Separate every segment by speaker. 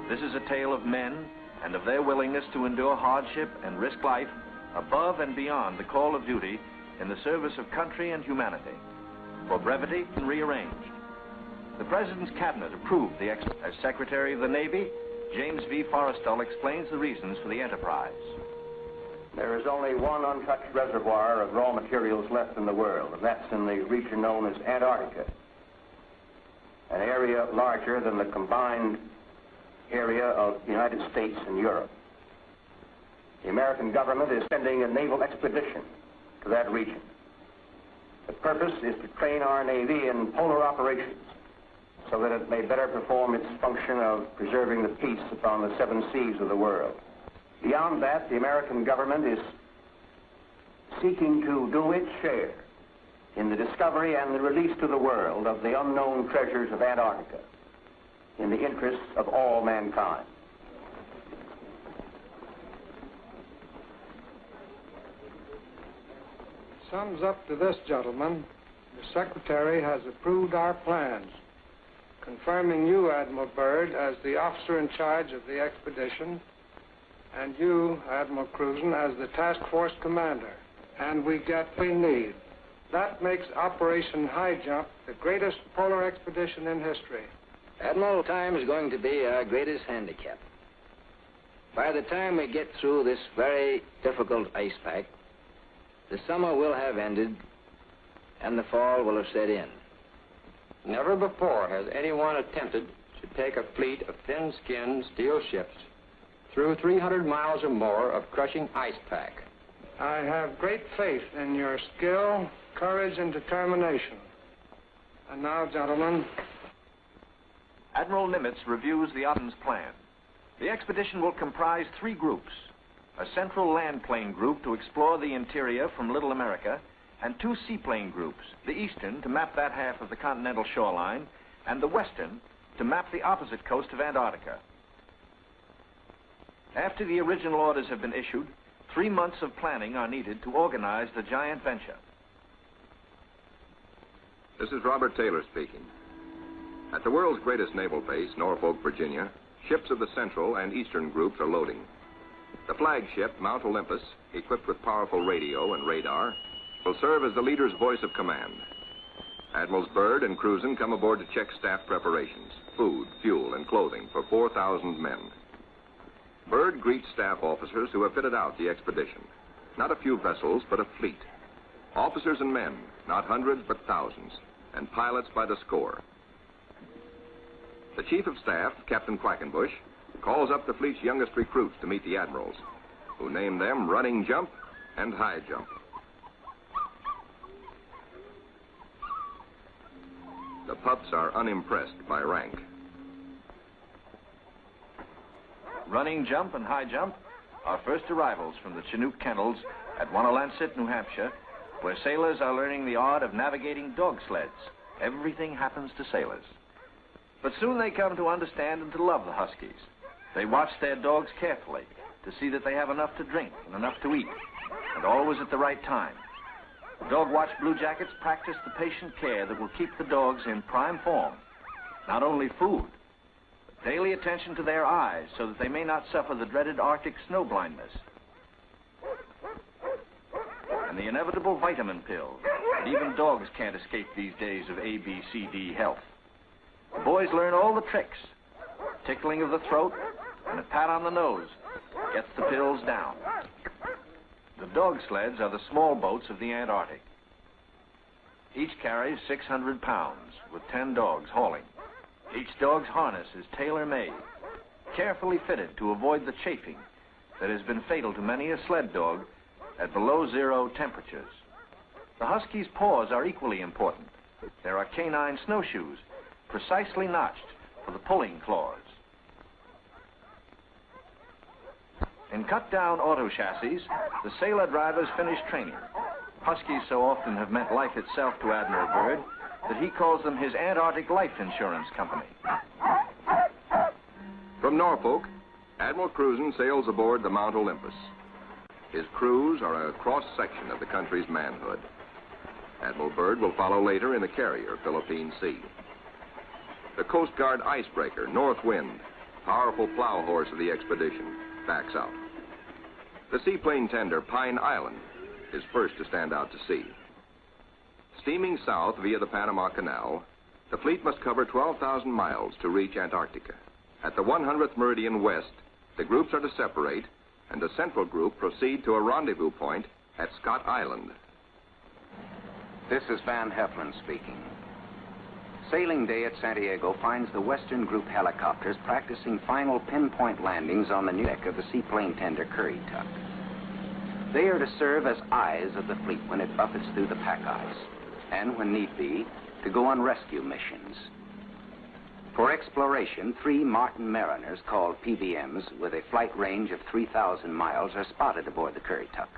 Speaker 1: This is a tale of men and of their willingness to endure hardship and risk life above and beyond the call of duty in the service of country and humanity. For brevity, rearranged. The President's Cabinet approved the as Secretary of the Navy. James V. Forrestal explains the reasons for the enterprise.
Speaker 2: There is only one untouched reservoir of raw materials left in the world, and that's in the region known as Antarctica, an area larger than the combined area of the United States and Europe. The American government is sending a naval expedition to that region. The purpose is to train our Navy in polar operations so that it may better perform its function of preserving the peace upon the 7 seas of the world. Beyond that, the American government is seeking to do its share in the discovery and the release to the world of the unknown treasures of Antarctica in the interests of all mankind.
Speaker 3: Sums up to this, gentlemen. The Secretary has approved our plans, confirming you, Admiral Byrd, as the officer in charge of the expedition, and you, Admiral Cruzen, as the task force commander. And we get what we need. That makes Operation High Jump the greatest polar expedition in history.
Speaker 4: Admiral, time is going to be our greatest handicap. By the time we get through this very difficult ice pack, the summer will have ended and the fall will have set in.
Speaker 5: Never before has anyone attempted to take a fleet of thin-skinned steel ships through 300 miles or more of crushing ice pack.
Speaker 3: I have great faith in your skill, courage, and determination. And now, gentlemen.
Speaker 1: Admiral Nimitz reviews the Options plan. The expedition will comprise 3 groups: a central land plane group to explore the interior from Little America, and 2 seaplane groups, the eastern to map that half of the continental shoreline, and the western to map the opposite coast of Antarctica. After the original orders have been issued, 3 months of planning are needed to organize the giant venture.
Speaker 6: This is Robert Taylor speaking. At the world's greatest naval base, Norfolk, Virginia, ships of the Central and Eastern groups are loading. The flagship, Mount Olympus, equipped with powerful radio and radar, will serve as the leader's voice of command. Admirals Byrd and Cruzen come aboard to check staff preparations, food, fuel, and clothing for 4,000 men. Byrd greets staff officers who have fitted out the expedition. Not a few vessels, but a fleet. Officers and men, not hundreds, but thousands, and pilots by the score. The Chief of Staff, Captain Quackenbush, calls up the fleet's youngest recruits to meet the admirals, who name them Running Jump and High Jump. The pups are unimpressed by rank.
Speaker 1: Running Jump and High Jump are first arrivals from the Chinook kennels at Wanalancet, New Hampshire, where sailors are learning the art of navigating dog sleds. Everything happens to sailors. But soon they come to understand and to love the Huskies. They watch their dogs carefully to see that they have enough to drink and enough to eat, and always at the right time. Dog Watch Bluejackets practice the patient care that will keep the dogs in prime form. Not only food, but daily attention to their eyes so that they may not suffer the dreaded Arctic snow blindness. And the inevitable vitamin pills that even dogs can't escape these days of ABCD health. The boys learn all the tricks. Tickling of the throat and a pat on the nose gets the pills down. The dog sleds are the small boats of the Antarctic. Each carries 600 pounds, with 10 dogs hauling. Each dog's harness is tailor-made, carefully fitted to avoid the chafing that has been fatal to many a sled dog at below 0 temperatures. The Husky's paws are equally important. There are canine snowshoes, precisely notched for the pulling claws. In cut-down auto chassis, the sailor drivers finish training. Huskies so often have meant life itself to Admiral Byrd that he calls them his Antarctic Life Insurance Company.
Speaker 6: From Norfolk, Admiral Cruzen sails aboard the Mount Olympus. His crews are a cross-section of the country's manhood. Admiral Byrd will follow later in the carrier, Philippine Sea. The Coast Guard icebreaker, North Wind, powerful plow horse of the expedition, backs out. The seaplane tender Pine Island is first to stand out to sea. Steaming south via the Panama Canal, the fleet must cover 12,000 miles to reach Antarctica. At the 100th meridian west, the groups are to separate, and the central group proceed to a rendezvous point at Scott Island.
Speaker 2: This is Van Heflin speaking. Sailing day at Santiago finds the Western Group helicopters practicing final pinpoint landings on the new deck of the seaplane tender Currituck. They are to serve as eyes of the fleet when it buffets through the pack ice, and when need be, to go on rescue missions. For exploration, 3 Martin Mariners, called PBMs, with a flight range of 3,000 miles, are spotted aboard the Currituck.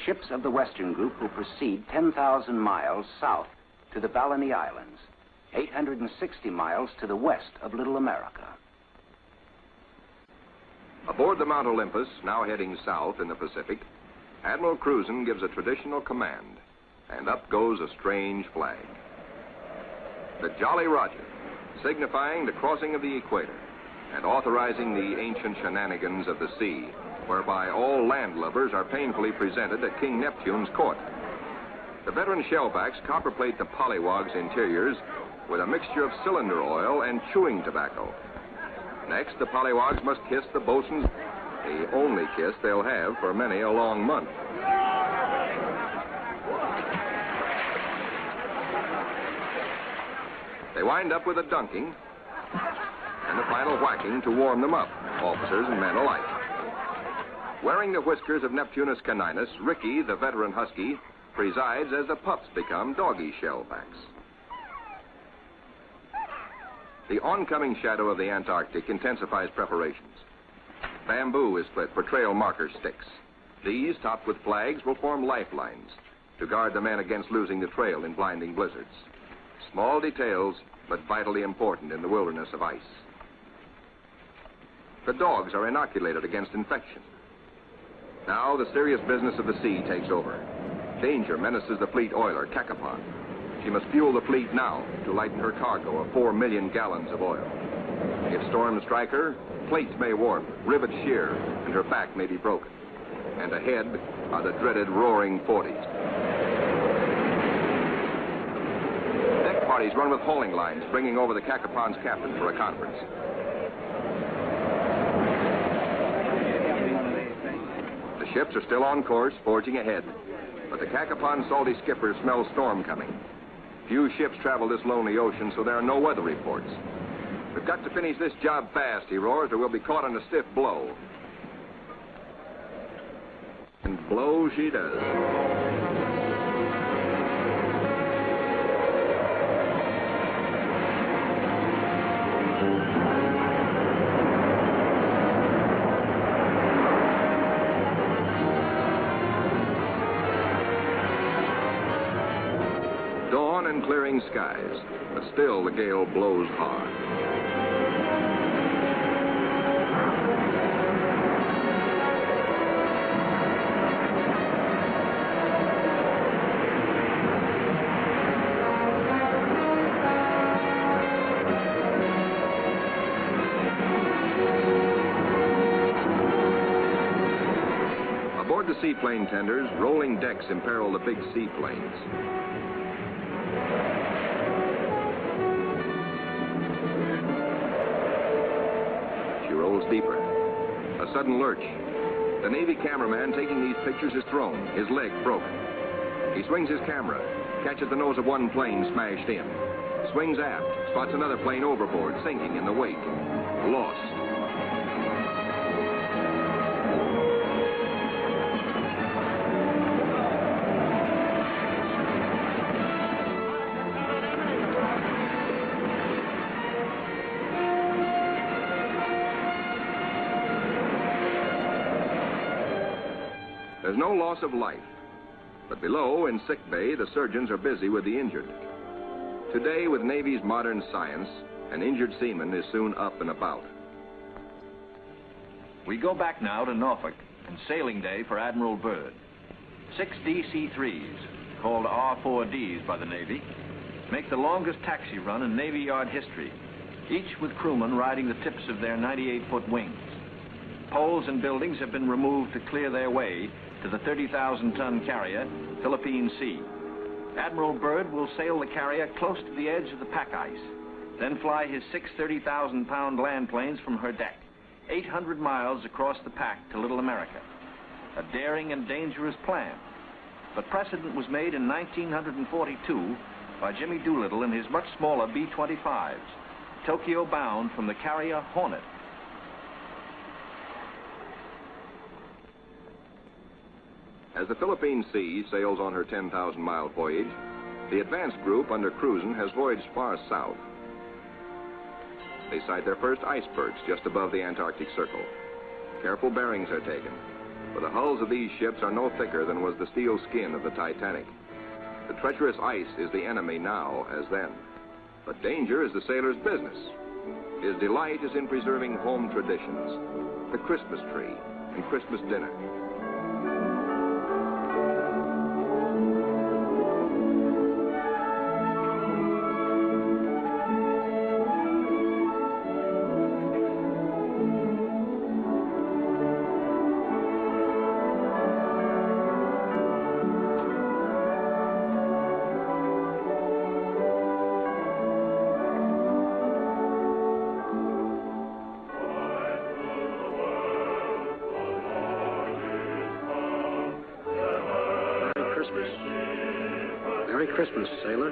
Speaker 2: Ships of the Western Group will proceed 10,000 miles south to the Balleny Islands, 860 miles to the west of Little America.
Speaker 6: Aboard the Mount Olympus, now heading south in the Pacific, Admiral Cruzen gives a traditional command, and up goes a strange flag. The Jolly Roger, signifying the crossing of the equator and authorizing the ancient shenanigans of the sea, whereby all landlubbers are painfully presented at King Neptune's court. The veteran shellbacks copperplate the Pollywog's interiors with a mixture of cylinder oil and chewing tobacco. Next, the Pollywog's must kiss the bosun's, the only kiss they'll have for many a long month. They wind up with a dunking and a final whacking to warm them up, officers and men alike. Wearing the whiskers of Neptunus caninus, Ricky, the veteran husky, presides as the pups become doggy shellbacks. The oncoming shadow of the Antarctic intensifies preparations. Bamboo is split for trail marker sticks. These, topped with flags, will form lifelines to guard the men against losing the trail in blinding blizzards. Small details, but vitally important in the wilderness of ice. The dogs are inoculated against infection. Now the serious business of the sea takes over. Danger menaces the fleet oiler, Cacapon. She must fuel the fleet now to lighten her cargo of 4 million gallons of oil. If storms strike her, plates may warp, rivets shear, and her back may be broken. And ahead are the dreaded roaring 40s. Deck parties run with hauling lines, bringing over the Cacapon's captain for a conference. The ships are still on course, forging ahead. But the Cacapon's salty skipper smells storm coming. Few ships travel this lonely ocean, so there are no weather reports. We've got to finish this job fast, he roars, or we'll be caught in a stiff blow. And blow she does. Dawn and clearing skies, but still the gale blows hard. Aboard the seaplane tenders, rolling decks imperil the big seaplanes. Deeper. A sudden lurch. The Navy cameraman taking these pictures is thrown, his leg broken. He swings his camera, catches the nose of one plane smashed in, swings aft, spots another plane overboard, sinking in the wake. Lost. There's no loss of life, but below, in sick bay, the surgeons are busy with the injured. Today, with Navy's modern science, an injured seaman is soon up and about.
Speaker 1: We go back now to Norfolk and sailing day for Admiral Byrd. 6 DC-3s, called R-4Ds by the Navy, make the longest taxi run in Navy Yard history, each with crewmen riding the tips of their 98-foot wings. Poles and buildings have been removed to clear their way to the 30,000-ton carrier, Philippine Sea. Admiral Byrd will sail the carrier close to the edge of the pack ice, then fly his 6 30,000-pound land planes from her deck, 800 miles across the pack to Little America. A daring and dangerous plan. But precedent was made in 1942 by Jimmy Doolittle in his much smaller B-25s, Tokyo bound from the carrier Hornet.
Speaker 6: As the Philippine Sea sails on her 10,000-mile voyage, the advance group under Cruzen has voyaged far south. They sight their first icebergs just above the Antarctic Circle. Careful bearings are taken, for the hulls of these ships are no thicker than was the steel skin of the Titanic. The treacherous ice is the enemy now as then, but danger is the sailor's business. His delight is in preserving home traditions, the Christmas tree and Christmas dinner.
Speaker 7: Merry Christmas, sailor.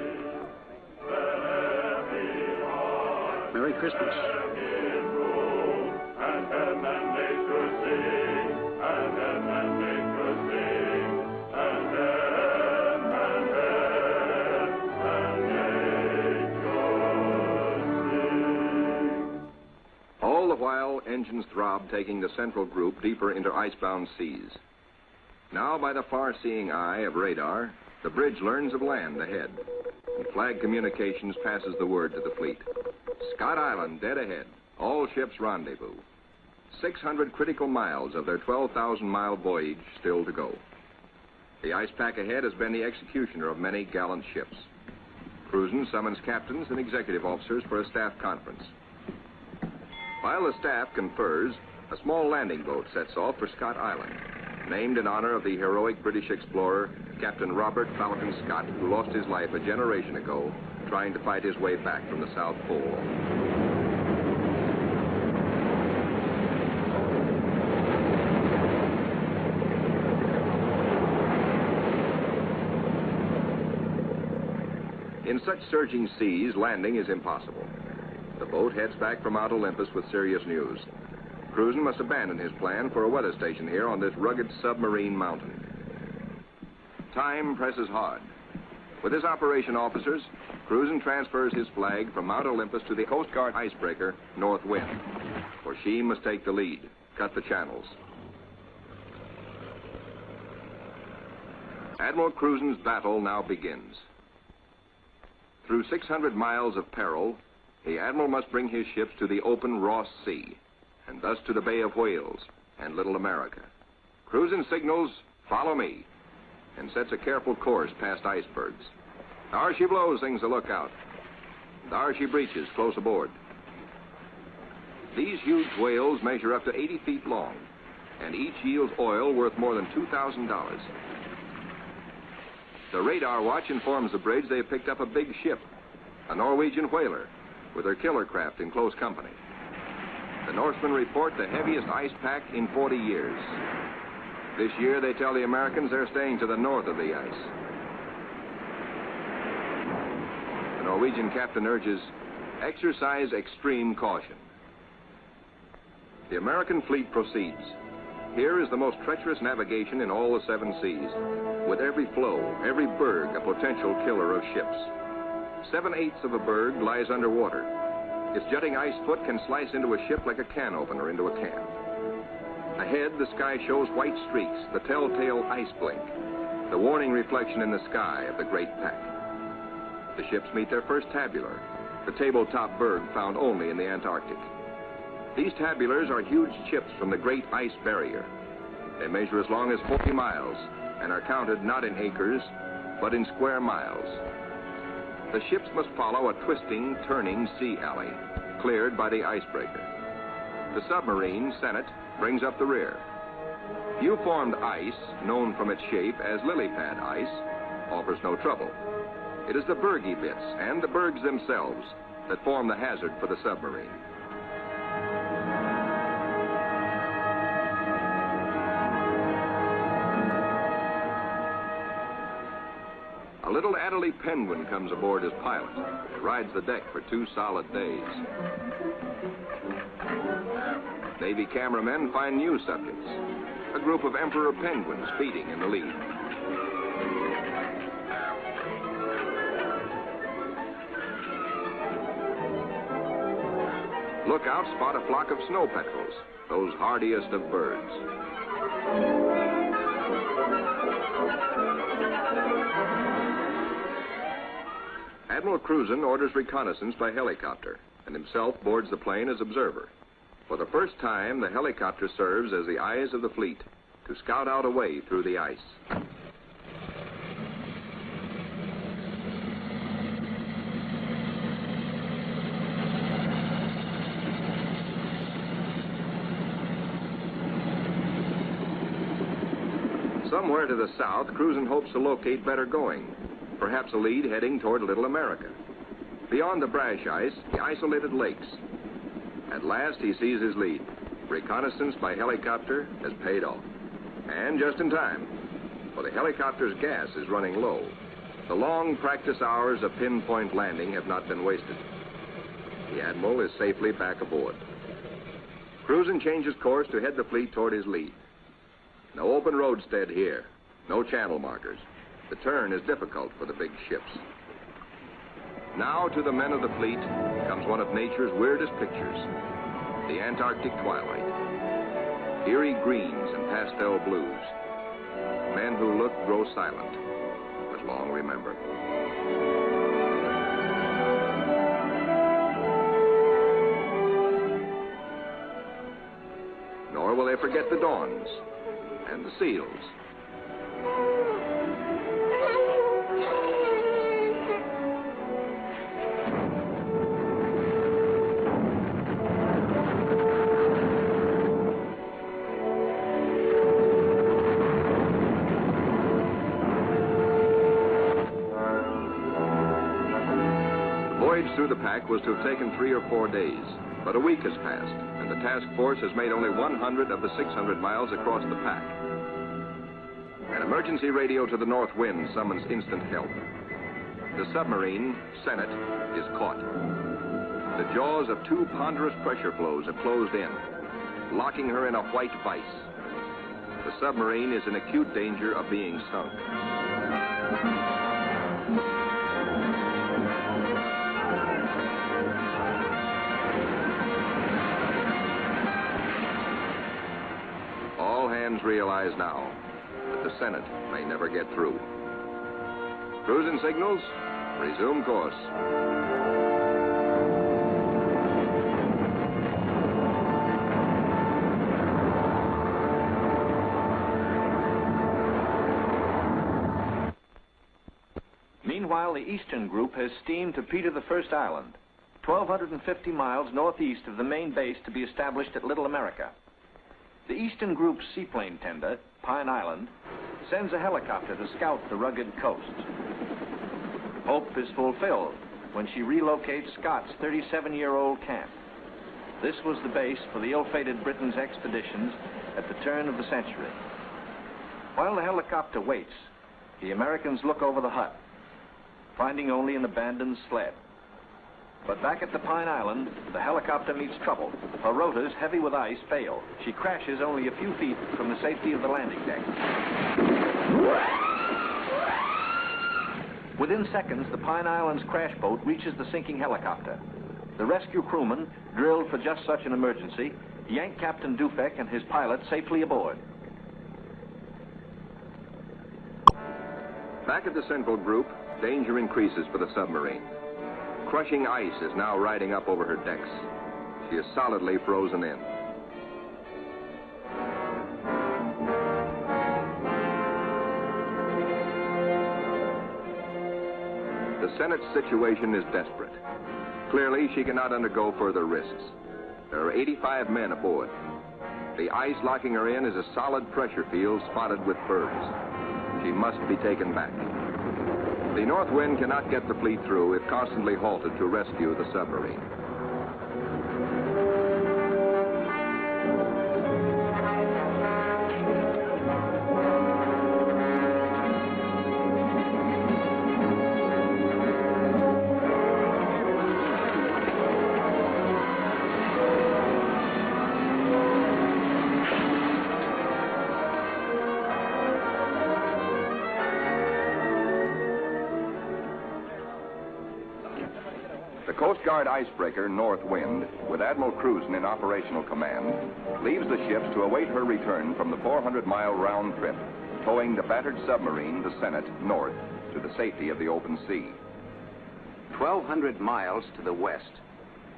Speaker 7: Merry Christmas.
Speaker 6: All the while, engines throb, taking the central group deeper into icebound seas. Now, by the far-seeing eye of radar, the bridge learns of land ahead, and Flag Communications passes the word to the fleet. Scott Island dead ahead, all ships rendezvous. 600 critical miles of their 12,000-mile voyage still to go. The ice pack ahead has been the executioner of many gallant ships. Cruzen summons captains and executive officers for a staff conference. While the staff confers, a small landing boat sets off for Scott Island, named in honor of the heroic British explorer, Captain Robert Falcon Scott, who lost his life a generation ago trying to fight his way back from the South Pole. In such surging seas, landing is impossible. The boat heads back for Mount Olympus with serious news. Cruzen must abandon his plan for a weather station here on this rugged submarine mountain. Time presses hard. With his operation officers, Cruzen transfers his flag from Mount Olympus to the Coast Guard icebreaker, North Wind, for she must take the lead, cut the channels. Admiral Cruzen's battle now begins. Through 600 miles of peril, the Admiral must bring his ships to the open Ross Sea, and thus to the Bay of Whales and Little America. Cruzen signals, "Follow me," and sets a careful course past icebergs. There she blows, sings the lookout. There she breaches, close aboard. These huge whales measure up to 80 feet long, and each yields oil worth more than $2,000. The radar watch informs the bridge they have picked up a big ship, a Norwegian whaler, with her killer craft in close company. The Norsemen report the heaviest ice pack in 40 years. This year, they tell the Americans they're staying to the north of the ice. The Norwegian captain urges, exercise extreme caution. The American fleet proceeds. Here is the most treacherous navigation in all the 7 seas, with every floe, every berg a potential killer of ships. 7/8 of a berg lies underwater. Its jutting ice foot can slice into a ship like a can opener into a can. Ahead, the sky shows white streaks, the telltale ice blink, the warning reflection in the sky of the great pack. The ships meet their first tabular, the tabletop berg found only in the Antarctic. These tabulars are huge chips from the great ice barrier. They measure as long as 40 miles and are counted not in acres, but in square miles. The ships must follow a twisting, turning sea alley, cleared by the icebreaker. The submarine, Senate, brings up the rear. U-formed ice, known from its shape as lily pad ice, offers no trouble. It is the bergy bits and the bergs themselves that form the hazard for the submarine. A little Adelie penguin comes aboard as pilot. It rides the deck for 2 solid days. Navy cameramen find new subjects. A group of emperor penguins feeding in the lead. Lookouts spot a flock of snow petrels, those hardiest of birds. Admiral Cruzen orders reconnaissance by helicopter and himself boards the plane as observer. For the first time, the helicopter serves as the eyes of the fleet to scout out a way through the ice. Somewhere to the south, Cruzen hopes to locate better going, perhaps a lead heading toward Little America. Beyond the brash ice, the isolated lakes. At last, he sees his lead. Reconnaissance by helicopter has paid off. And just in time, for the helicopter's gas is running low. The long practice hours of pinpoint landing have not been wasted. The Admiral is safely back aboard. Cruzen changes course to head the fleet toward his lead. No open roadstead here, no channel markers. The turn is difficult for the big ships. Now to the men of the fleet comes one of nature's weirdest pictures, the Antarctic twilight. Eerie greens and pastel blues. Men who look grow silent, but long remember. Nor will they forget the dawns and the seals. Through the pack was to have taken 3 or 4 days, but a week has passed, and the task force has made only 100 of the 600 miles across the pack. An emergency radio to the north wind summons instant help. The submarine, Senate, is caught. The jaws of 2 ponderous pressure flows have closed in, locking her in a white vice. The submarine is in acute danger of being sunk. Realize now that the Senate may never get through. Cruzen signals, resume course.
Speaker 1: Meanwhile, the Eastern Group has steamed to Peter I Island, 1,250 miles northeast of the main base to be established at Little America. The Eastern Group's seaplane tender, Pine Island, sends a helicopter to scout the rugged coast. Hope is fulfilled when she relocates Scott's 37-year-old camp. This was the base for the ill-fated Britain's expeditions at the turn of the century. While the helicopter waits, the Americans look over the hut, finding only an abandoned sled. But back at the Pine Island, the helicopter meets trouble. Her rotors, heavy with ice, fail. She crashes only a few feet from the safety of the landing deck. Within seconds, the Pine Island's crash boat reaches the sinking helicopter. The rescue crewmen, drilled for just such an emergency, yank Captain Dufek and his pilot safely aboard.
Speaker 6: Back at the Central Group, danger increases for the submarine. Crushing ice is now riding up over her decks. She is solidly frozen in. The Senate's situation is desperate. Clearly, she cannot undergo further risks. There are 85 men aboard. The ice locking her in is a solid pressure field spotted with bergs. She must be taken back. The North Wind cannot get the fleet through if constantly halted to rescue the submarine. The Coast Guard icebreaker, North Wind, with Admiral Cruzen in operational command, leaves the ships to await her return from the 400-mile round trip, towing the battered submarine, the Senate, north to the safety of the open sea.
Speaker 8: 1,200 miles to the west,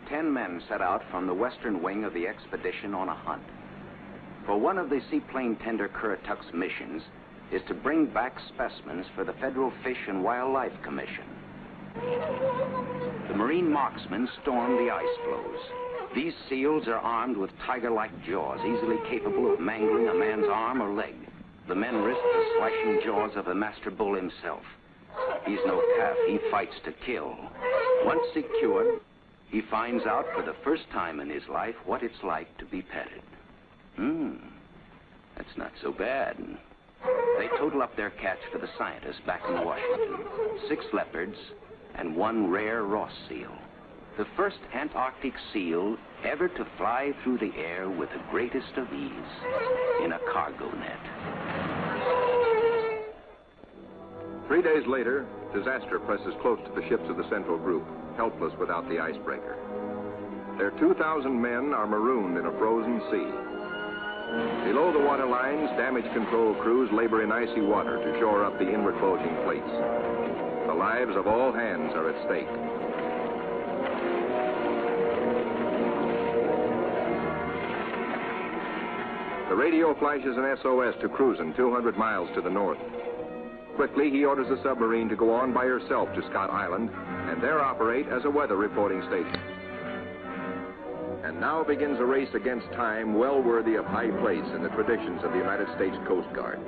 Speaker 8: 10 men set out from the western wing of the expedition on a hunt. For one of the seaplane tender Currituck's missions is to bring back specimens for the Federal Fish and Wildlife Commission. The marine marksmen storm the ice floes. These seals are armed with tiger-like jaws, easily capable of mangling a man's arm or leg. The men risk the slashing jaws of the master bull himself. He's no calf, he fights to kill. Once secured, he finds out for the first time in his life what it's like to be petted. That's not so bad. They total up their catch for the scientists back in Washington. 6 leopards and 1 rare Ross seal. The first Antarctic seal ever to fly through the air with the greatest of ease in a cargo net.
Speaker 6: 3 days later, disaster presses close to the ships of the Central Group, helpless without the icebreaker. Their 2,000 men are marooned in a frozen sea. Below the water lines, damage control crews labor in icy water to shore up the inward bulging plates. The lives of all hands are at stake. The radio flashes an SOS to Cruzen 200 miles to the north. Quickly, he orders the submarine to go on by herself to Scott Island and there operate as a weather reporting station. And now begins a race against time well worthy of high place in the traditions of the United States Coast Guard.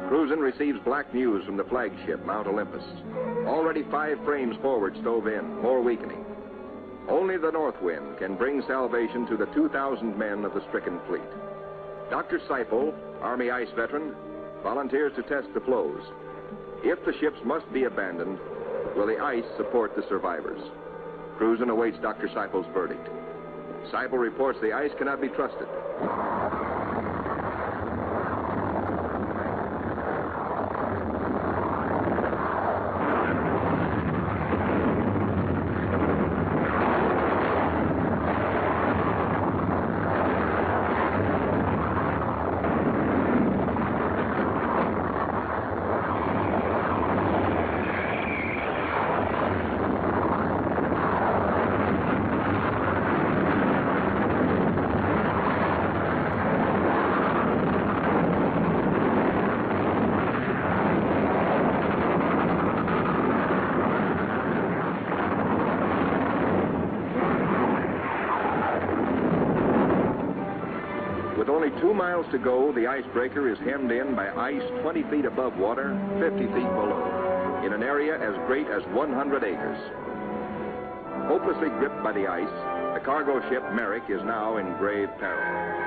Speaker 6: Cruzen receives black news from the flagship, Mount Olympus. Already 5 frames forward stove in, more weakening. Only the North Wind can bring salvation to the 2,000 men of the stricken fleet. Dr. Seipel, Army ice veteran, volunteers to test the floes. If the ships must be abandoned, will the ice support the survivors? Cruzen awaits Dr. Seipel's verdict. Seipel reports the ice cannot be trusted. With only 2 miles to go, the icebreaker is hemmed in by ice 20 feet above water, 50 feet below, in an area as great as 100 acres. Hopelessly gripped by the ice, the cargo ship Merrick is now in grave peril.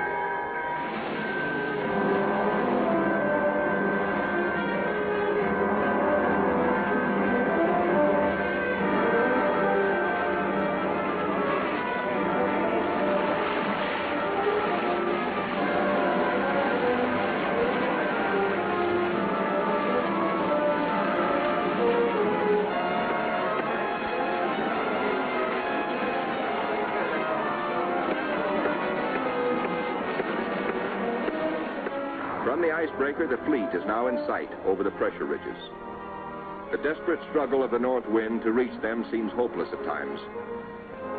Speaker 6: From the icebreaker, the fleet is now in sight over the pressure ridges. The desperate struggle of the north wind to reach them seems hopeless at times.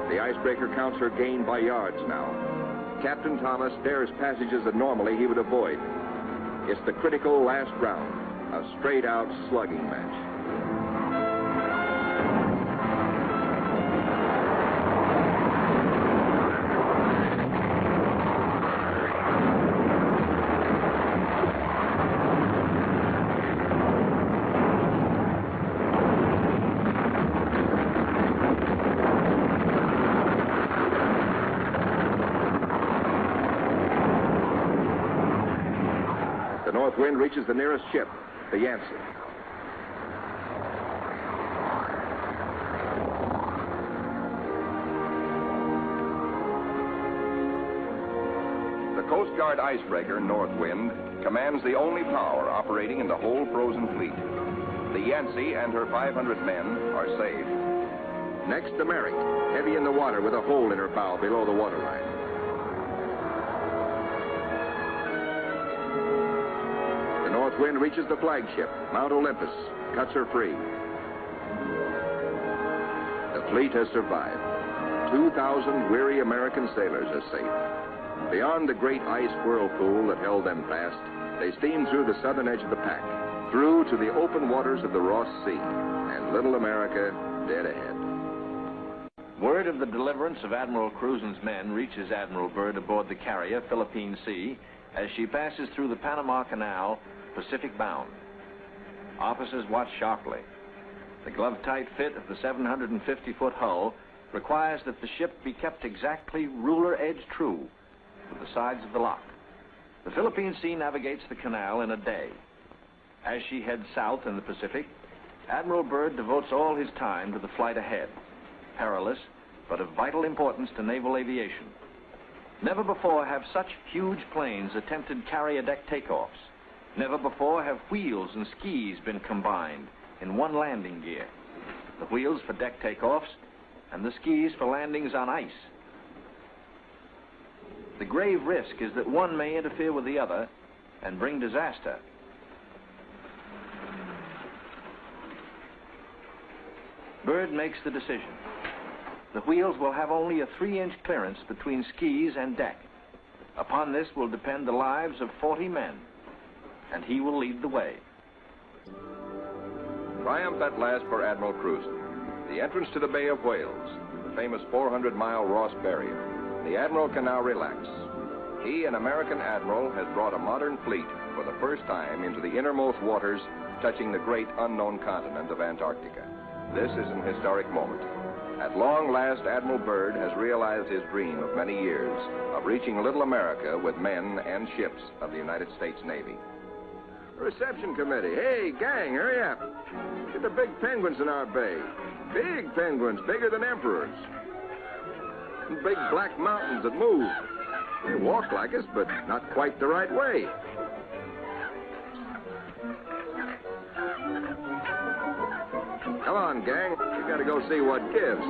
Speaker 6: The icebreaker counts her gain by yards now. Captain Thomas dares passages that normally he would avoid. It's the critical last round, a straight-out slugging match. The north wind reaches the nearest ship, the Yancey. The Coast Guard icebreaker, Northwind, commands the only power operating in the whole frozen fleet. The Yancey and her 500 men are saved. Next, the Merrick, heavy in the water with a hole in her bow below the waterline. The north wind reaches the flagship, Mount Olympus, cuts her free. The fleet has survived. 2,000 weary American sailors are safe. Beyond the great ice whirlpool that held them fast, they steamed through the southern edge of the pack, through to the open waters of the Ross Sea, and little America dead ahead.
Speaker 1: Word of the deliverance of Admiral Cruzen's men reaches Admiral Byrd aboard the carrier Philippine Sea as she passes through the Panama Canal, Pacific bound. Officers watch sharply. The glove-tight fit of the 750-foot hull requires that the ship be kept exactly ruler-edge true to the sides of the lock. The Philippine Sea navigates the canal in a day. As she heads south in the Pacific, Admiral Byrd devotes all his time to the flight ahead, perilous but of vital importance to naval aviation. Never before have such huge planes attempted carrier-deck takeoffs. Never before have wheels and skis been combined in one landing gear. The wheels for deck takeoffs and the skis for landings on ice. The grave risk is that one may interfere with the other and bring disaster. Byrd makes the decision. The wheels will have only a 3-inch clearance between skis and deck. Upon this will depend the lives of 40 men, and he will lead the way.
Speaker 6: Triumph at last for Admiral Cruzen. The entrance to the Bay of Whales, the famous 400-mile Ross Barrier. The Admiral can now relax. He, an American admiral, has brought a modern fleet for the first time into the innermost waters touching the great unknown continent of Antarctica. This is an historic moment. At long last, Admiral Byrd has realized his dream of many years of reaching little America with men and ships of the United States Navy. Reception committee. Hey, gang, hurry up. Get the big penguins in our bay. Big penguins, bigger than emperors. Big black mountains that move. They walk like us, but not quite the right way. Come on, gang. We gotta go see what gives.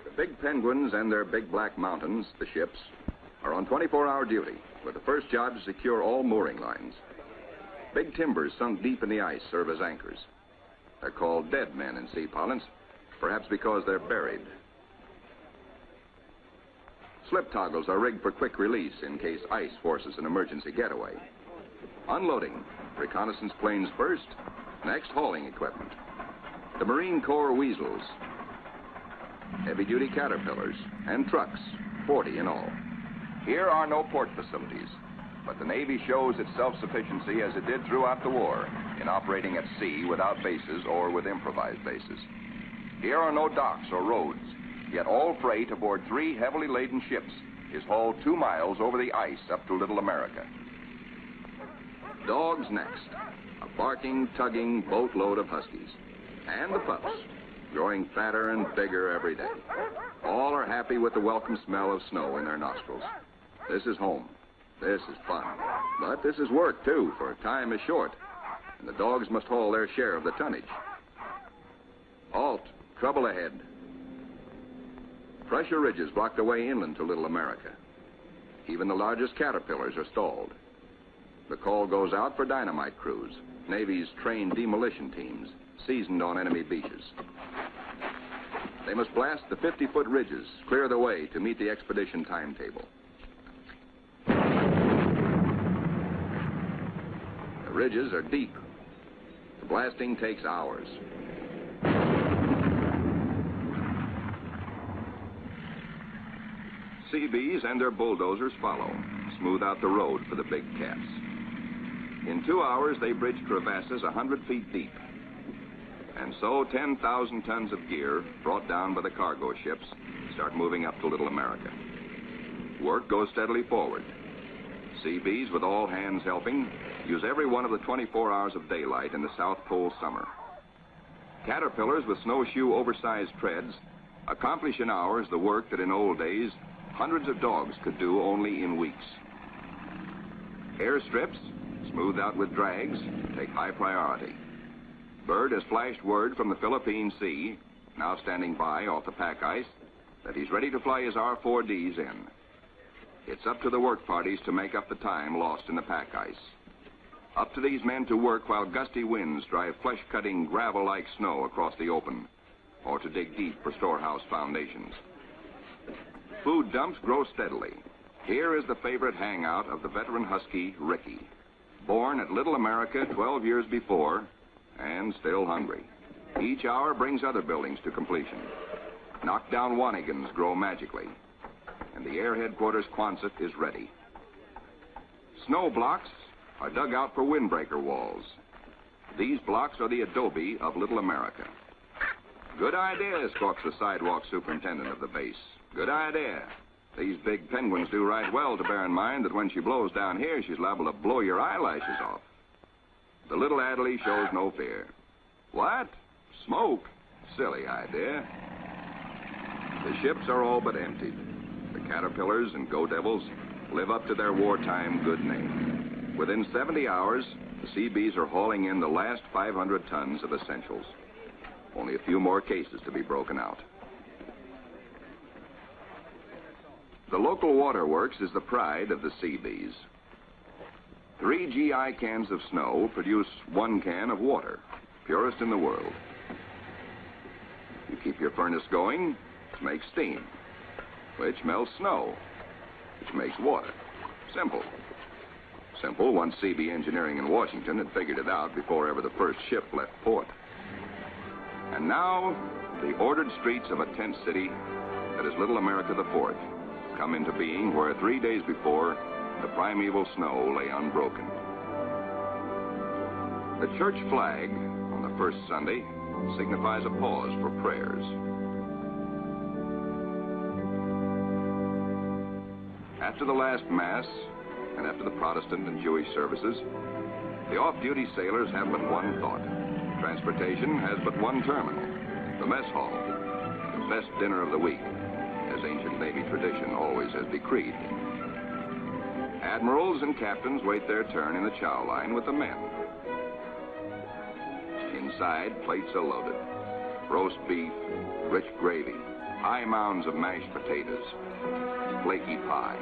Speaker 6: The big penguins and their big black mountains, the ships, are on 24-hour duty, with the first job to secure all mooring lines. Big timbers sunk deep in the ice serve as anchors. They're called dead men in sea parlance, perhaps because they're buried. Slip toggles are rigged for quick release in case ice forces an emergency getaway. Unloading, reconnaissance planes first, next hauling equipment. The Marine Corps weasels, heavy-duty caterpillars, and trucks, 40 in all. Here are no port facilities, but the Navy shows its self-sufficiency as it did throughout the war in operating at sea without bases or with improvised bases. Here are no docks or roads, yet all freight aboard 3 heavily laden ships is hauled 2 miles over the ice up to Little America. Dogs next, a barking, tugging boatload of huskies. And the pups, growing fatter and bigger every day. All are happy with the welcome smell of snow in their nostrils. This is home. This is fun. But this is work, too, for time is short, and the dogs must haul their share of the tonnage. Halt. Trouble ahead. Pressure ridges block the way inland to Little America. Even the largest caterpillars are stalled. The call goes out for dynamite crews, Navy's trained demolition teams, seasoned on enemy beaches. They must blast the 50-foot ridges, clear the way to meet the expedition timetable. The ridges are deep. The blasting takes hours. Seabees and their bulldozers follow, smooth out the road for the big cats. In 2 hours, they bridge crevasses 100 feet deep. And so 10,000 tons of gear, brought down by the cargo ships, start moving up to Little America. Work goes steadily forward. Seabees, with all hands helping, use every one of the 24 hours of daylight in the South Pole summer. Caterpillars with snowshoe oversized treads accomplish in hours the work that in old days hundreds of dogs could do only in weeks. Airstrips, smoothed out with drags, take high priority. Byrd has flashed word from the Philippine Sea, now standing by off the pack ice, that he's ready to fly his R-4Ds in. It's up to the work parties to make up the time lost in the pack ice. Up to these men to work while gusty winds drive flesh-cutting gravel-like snow across the open, or to dig deep for storehouse foundations. Food dumps grow steadily. Here is the favorite hangout of the veteran husky, Ricky. Born at Little America 12 years before, and still hungry. Each hour brings other buildings to completion. Knockdown Wanigans grow magically, and the Air Headquarters Quonset is ready. Snow blocks are dug out for windbreaker walls. These blocks are the adobe of Little America. Good idea, squawks the sidewalk superintendent of the base. Good idea. These big penguins do right well to bear in mind that when she blows down here, she's liable to blow your eyelashes off. The little Adderley shows no fear. What? Smoke? Silly idea. The ships are all but emptied. The Caterpillars and Go Devils live up to their wartime good name. Within 70 hours, the Seabees are hauling in the last 500 tons of essentials. Only a few more cases to be broken out. The local waterworks is the pride of the Seabees. 3 GI cans of snow produce 1 can of water, purest in the world. You keep your furnace going, it makes steam, which melts snow, which makes water. Simple. Simple once CB Engineering in Washington had figured it out before ever the first ship left port. And now, the ordered streets of a tent city that is Little America the Fourth come into being where 3 days before the primeval snow lay unbroken. The church flag on the first Sunday signifies a pause for prayers. After the last Mass, and after the Protestant and Jewish services, the off-duty sailors have but one thought. Transportation has but one terminal, the mess hall, the best dinner of the week, as ancient Navy tradition always has decreed. Admirals and captains wait their turn in the chow line with the men. Inside, plates are loaded. Roast beef, rich gravy, high mounds of mashed potatoes, flaky pie.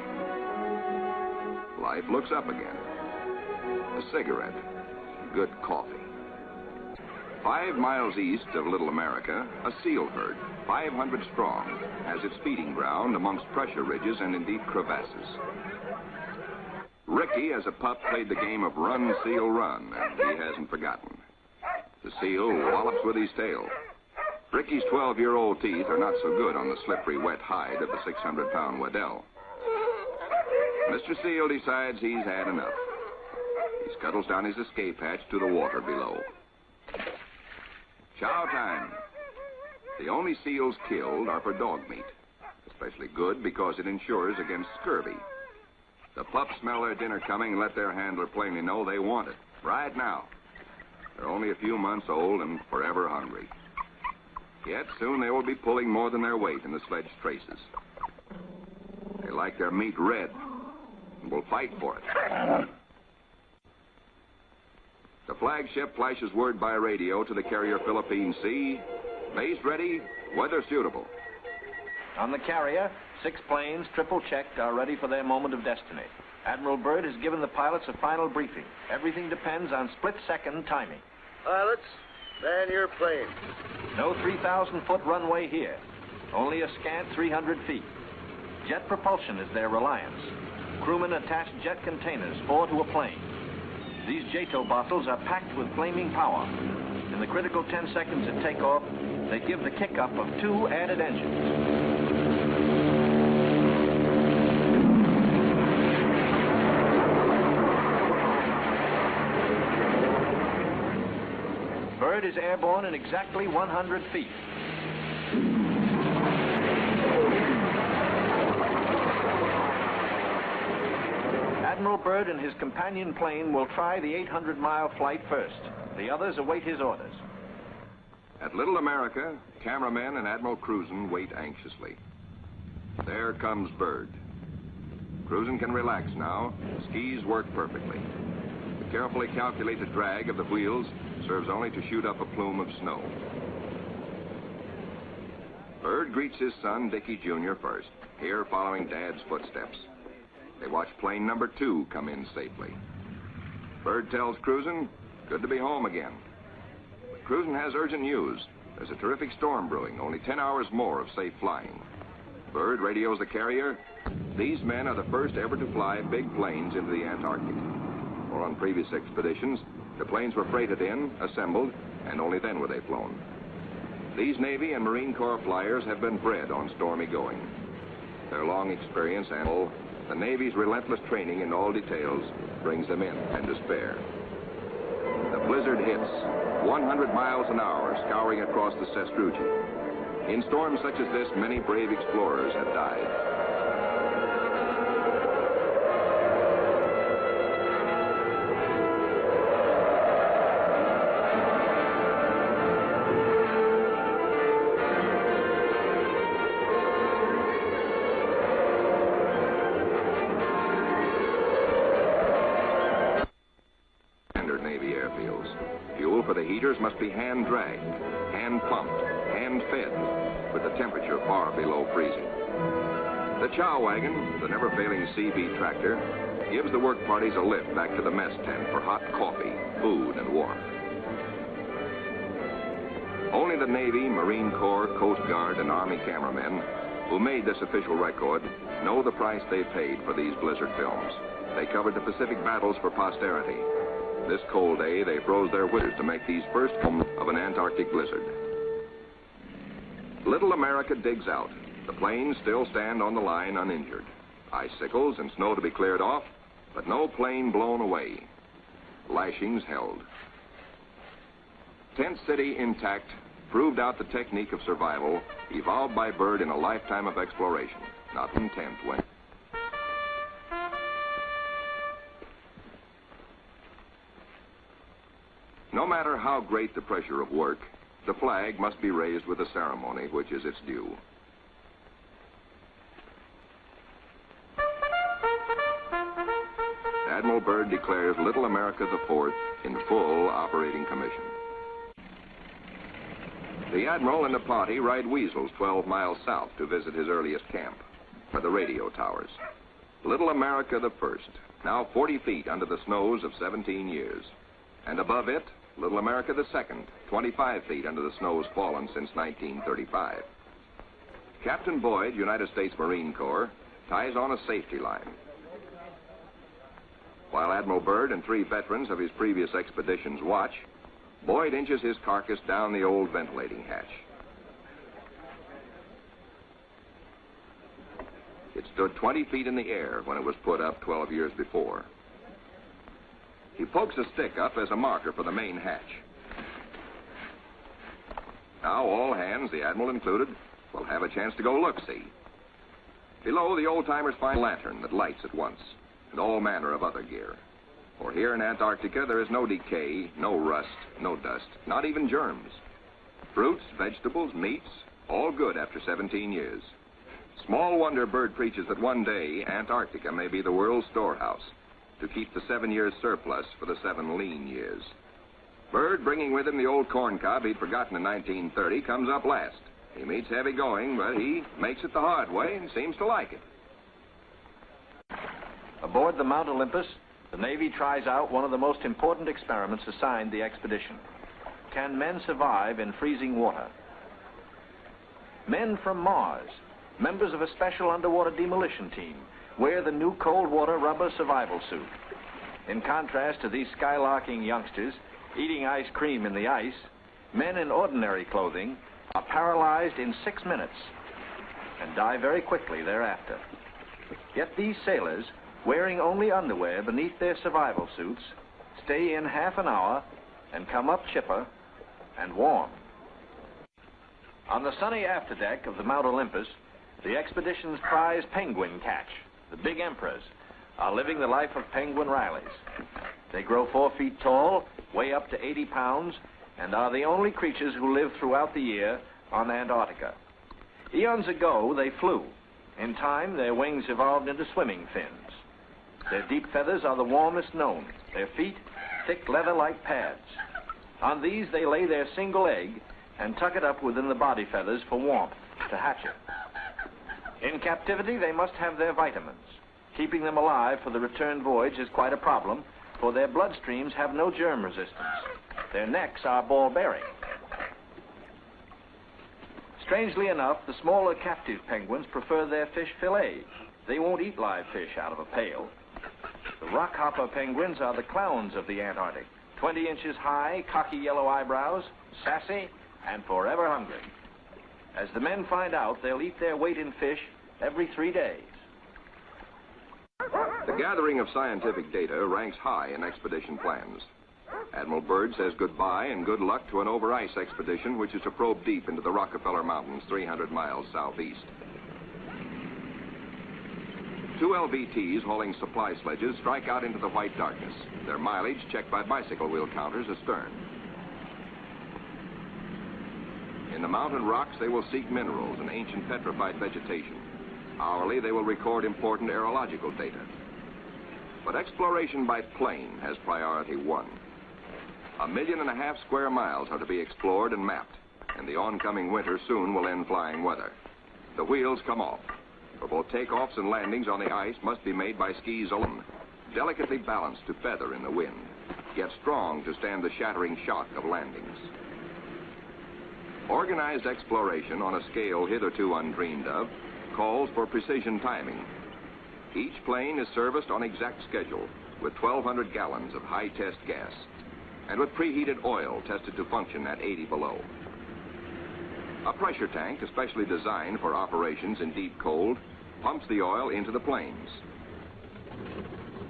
Speaker 6: Life looks up again. A cigarette, good coffee. 5 miles east of Little America, a seal herd, 500 strong, has its feeding ground amongst pressure ridges and in deep crevasses. Ricky, as a pup, played the game of run, seal, run, and he hasn't forgotten. The seal wallops with his tail. Ricky's 12-year-old teeth are not so good on the slippery, wet hide of the 600-pound Waddell. Mr. Seal decides he's had enough. He scuttles down his escape hatch to the water below. Chow time. The only seals killed are for dog meat, especially good because it insures against scurvy. The pups smell their dinner coming and let their handler plainly know they want it, right now. They're only a few months old and forever hungry. Yet soon they will be pulling more than their weight in the sledge traces. They like their meat red and will fight for it. The flagship flashes word by radio to the carrier Philippine Sea. Base ready, weather suitable.
Speaker 1: On the carrier, 6 planes, triple-checked, are ready for their moment of destiny. Admiral Byrd has given the pilots a final briefing. Everything depends on split-second timing.
Speaker 9: Pilots, man your plane.
Speaker 1: No 3,000-foot runway here. Only a scant 300 feet. Jet propulsion is their reliance. Crewmen attach jet containers, 4 to a plane. These JATO bottles are packed with flaming power. In the critical 10 seconds at takeoff, they give the kick-up of 2 added engines. Byrd is airborne in exactly 100 feet. Admiral Byrd and his companion plane will try the 800-mile flight first. The others await his orders.
Speaker 6: At Little America, cameramen and Admiral Cruzen wait anxiously. There comes Byrd. Cruzen can relax now. Skis work perfectly. The carefully calculated drag of the wheels serves only to shoot up a plume of snow. Byrd greets his son, Dickie Jr. first, here following Dad's footsteps. They watch plane number 2 come in safely. Byrd tells Cruzen, good to be home again. But Cruzen has urgent news. There's a terrific storm brewing, only 10 hours more of safe flying. Byrd radios the carrier. These men are the first ever to fly big planes into the Antarctic. Or on previous expeditions, the planes were freighted in, assembled, and only then were they flown. These Navy and Marine Corps flyers have been bred on stormy going. Their long experience and the Navy's relentless training in all details brings them in and to spare. The blizzard hits, 100 miles an hour, scouring across the sastrugi. In storms such as this, many brave explorers have died. Must be hand-dragged, hand-pumped, hand-fed, with the temperature far below freezing. The chow wagon, the never-failing CB tractor, gives the work parties a lift back to the mess tent for hot coffee, food, and warmth. Only the Navy, Marine Corps, Coast Guard, and Army cameramen who made this official record know the price they paid for these blizzard films. They covered the Pacific battles for posterity. This cold day, they froze their withers to make these first films of an Antarctic blizzard. Little America digs out. The planes still stand on the line uninjured. Icicles and snow to be cleared off, but no plane blown away. Lashings held. Tent City intact proved out the technique of survival evolved by Byrd in a lifetime of exploration. Not intent when... No matter how great the pressure of work, the flag must be raised with a ceremony which is its due. Admiral Byrd declares Little America IV in full operating commission. The Admiral and the party ride Weasels 12 miles south to visit his earliest camp, for the radio towers. Little America I, now 40 feet under the snows of 17 years. And above it, Little America II, 25 feet under the snows fallen since 1935. Captain Boyd, United States Marine Corps, ties on a safety line. While Admiral Byrd and 3 veterans of his previous expeditions watch, Boyd inches his carcass down the old ventilating hatch. It stood 20 feet in the air when it was put up 12 years before. He pokes a stick up as a marker for the main hatch. Now all hands, the Admiral included, will have a chance to go look-see. Below, the old-timers find a lantern that lights at once, and all manner of other gear. For here in Antarctica, there is no decay, no rust, no dust, not even germs. Fruits, vegetables, meats, all good after 17 years. Small wonder Byrd preaches that one day Antarctica may be the world's storehouse to keep the 7 years surplus for the 7 lean years. Byrd, bringing with him the old corn cob he'd forgotten in 1930, comes up last. He meets heavy going, but he makes it the hard way and seems to like it.
Speaker 1: Aboard the Mount Olympus, the Navy tries out one of the most important experiments assigned the expedition. Can men survive in freezing water? Men from Mars, members of a special underwater demolition team, wear the new cold water rubber survival suit. In contrast to these skylarking youngsters eating ice cream in the ice, men in ordinary clothing are paralyzed in 6 minutes and die very quickly thereafter. Yet these sailors, wearing only underwear beneath their survival suits, stay in half an hour and come up chipper and warm. On the sunny afterdeck of the Mount Olympus, the expedition's prize penguin catch, the big emperors, are living the life of penguin Rileys. They grow 4 feet tall, weigh up to 80 pounds, and are the only creatures who live throughout the year on Antarctica. Eons ago, they flew. In time, their wings evolved into swimming fins. Their deep feathers are the warmest known. Their feet, thick leather-like pads. On these, they lay their single egg and tuck it up within the body feathers for warmth, to hatch it. In captivity, they must have their vitamins. Keeping them alive for the return voyage is quite a problem, for their bloodstreams have no germ resistance. Their necks are ball-bearing. Strangely enough, the smaller captive penguins prefer their fish fillet. They won't eat live fish out of a pail. The rockhopper penguins are the clowns of the Antarctic, 20 inches high, cocky yellow eyebrows, sassy, and forever hungry. As the men find out, they'll eat their weight in fish every 3 days.
Speaker 6: The gathering of scientific data ranks high in expedition plans. Admiral Byrd says goodbye and good luck to an over-ice expedition which is to probe deep into the Rockefeller Mountains 300 miles southeast. 2 LVTs hauling supply sledges strike out into the white darkness, their mileage checked by bicycle wheel counters astern. In the mountain rocks, they will seek minerals and ancient petrified vegetation. Hourly, they will record important aerological data. But exploration by plane has priority 1. 1.5 million square miles are to be explored and mapped, and the oncoming winter soon will end flying weather. The wheels come off, for both takeoffs and landings on the ice must be made by skis alone, delicately balanced to feather in the wind, yet strong to stand the shattering shock of landings. Organized exploration on a scale hitherto undreamed of calls for precision timing. Each plane is serviced on exact schedule with 1,200 gallons of high-test gas and with preheated oil tested to function at 80 below. A pressure tank, especially designed for operations in deep cold, pumps the oil into the planes.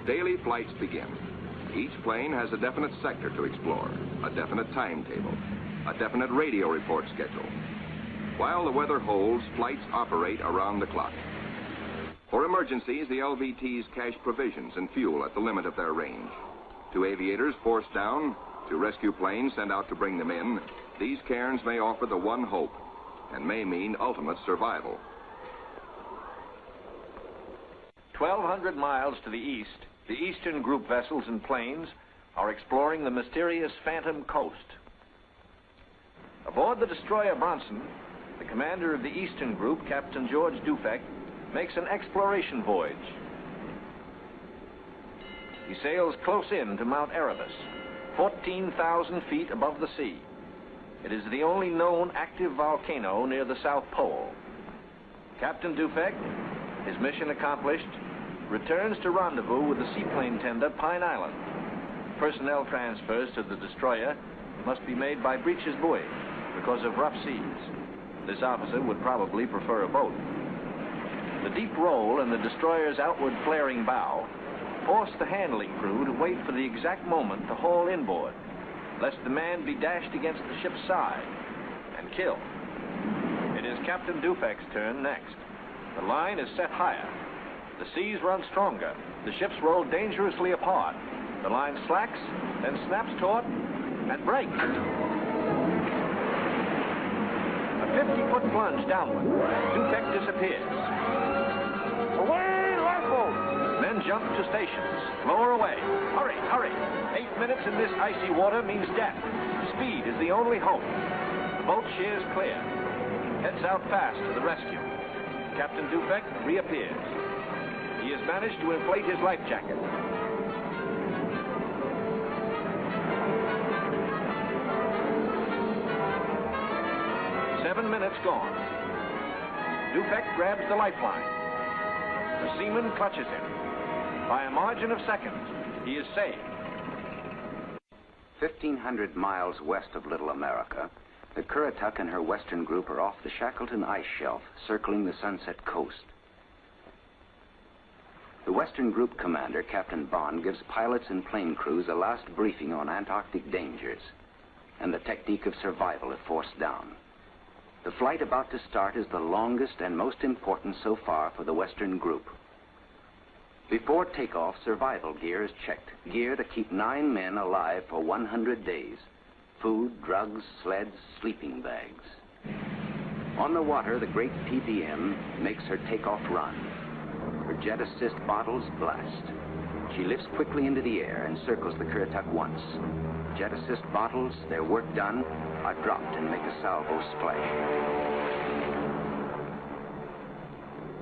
Speaker 6: Daily flights begin. Each plane has a definite sector to explore, a definite timetable, a definite radio report schedule. While the weather holds, flights operate around the clock. For emergencies, the LVTs cache provisions and fuel at the limit of their range. To aviators forced down, to rescue planes sent out to bring them in, these cairns may offer the one hope and may mean ultimate survival.
Speaker 1: 1,200 miles to the east, the Eastern Group vessels and planes are exploring the mysterious Phantom Coast. Aboard the destroyer Bronson, the commander of the Eastern Group, Captain George Dufek, makes an exploration voyage. He sails close in to Mount Erebus, 14,000 feet above the sea. It is the only known active volcano near the South Pole. Captain Dufek, his mission accomplished, returns to rendezvous with the seaplane tender Pine Island. Personnel transfers to the destroyer must be made by breeches buoy because of rough seas. This officer would probably prefer a boat. The deep roll and the destroyer's outward flaring bow force the handling crew to wait for the exact moment to haul inboard, lest the man be dashed against the ship's side and killed. It is Captain Dufek's turn next. The line is set higher. The seas run stronger. The ships roll dangerously apart. The line slacks, then snaps taut and breaks. A 50-foot plunge downward. Dufek disappears. Away, lifeboat! Men jump to stations. Lower away. Hurry, hurry. 8 minutes in this icy water means death. Speed is the only hope. The boat sheers clear. heads out fast to the rescue. Captain Dufek reappears. He has managed to inflate his life jacket. "7 minutes gone. Dufek grabs the lifeline. The seaman clutches him. By a margin of seconds, he is saved.
Speaker 8: 1,500 miles west of Little America, the Currituck and her western group are off the Shackleton ice shelf, circling the Sunset Coast. The western group commander, Captain Bond, gives pilots and plane crews a last briefing on Antarctic dangers and the technique of survival if forced down. The flight about to start is the longest and most important so far for the western group. Before takeoff, survival gear is checked. Gear to keep 9 men alive for 100 days. Food, drugs, sleds, sleeping bags. On the water, the great PBM makes her takeoff run. Her jet assist bottles blast. She lifts quickly into the air and circles the Currituck once. Jet assist bottles, their work done, are dropped and make a salvo splash.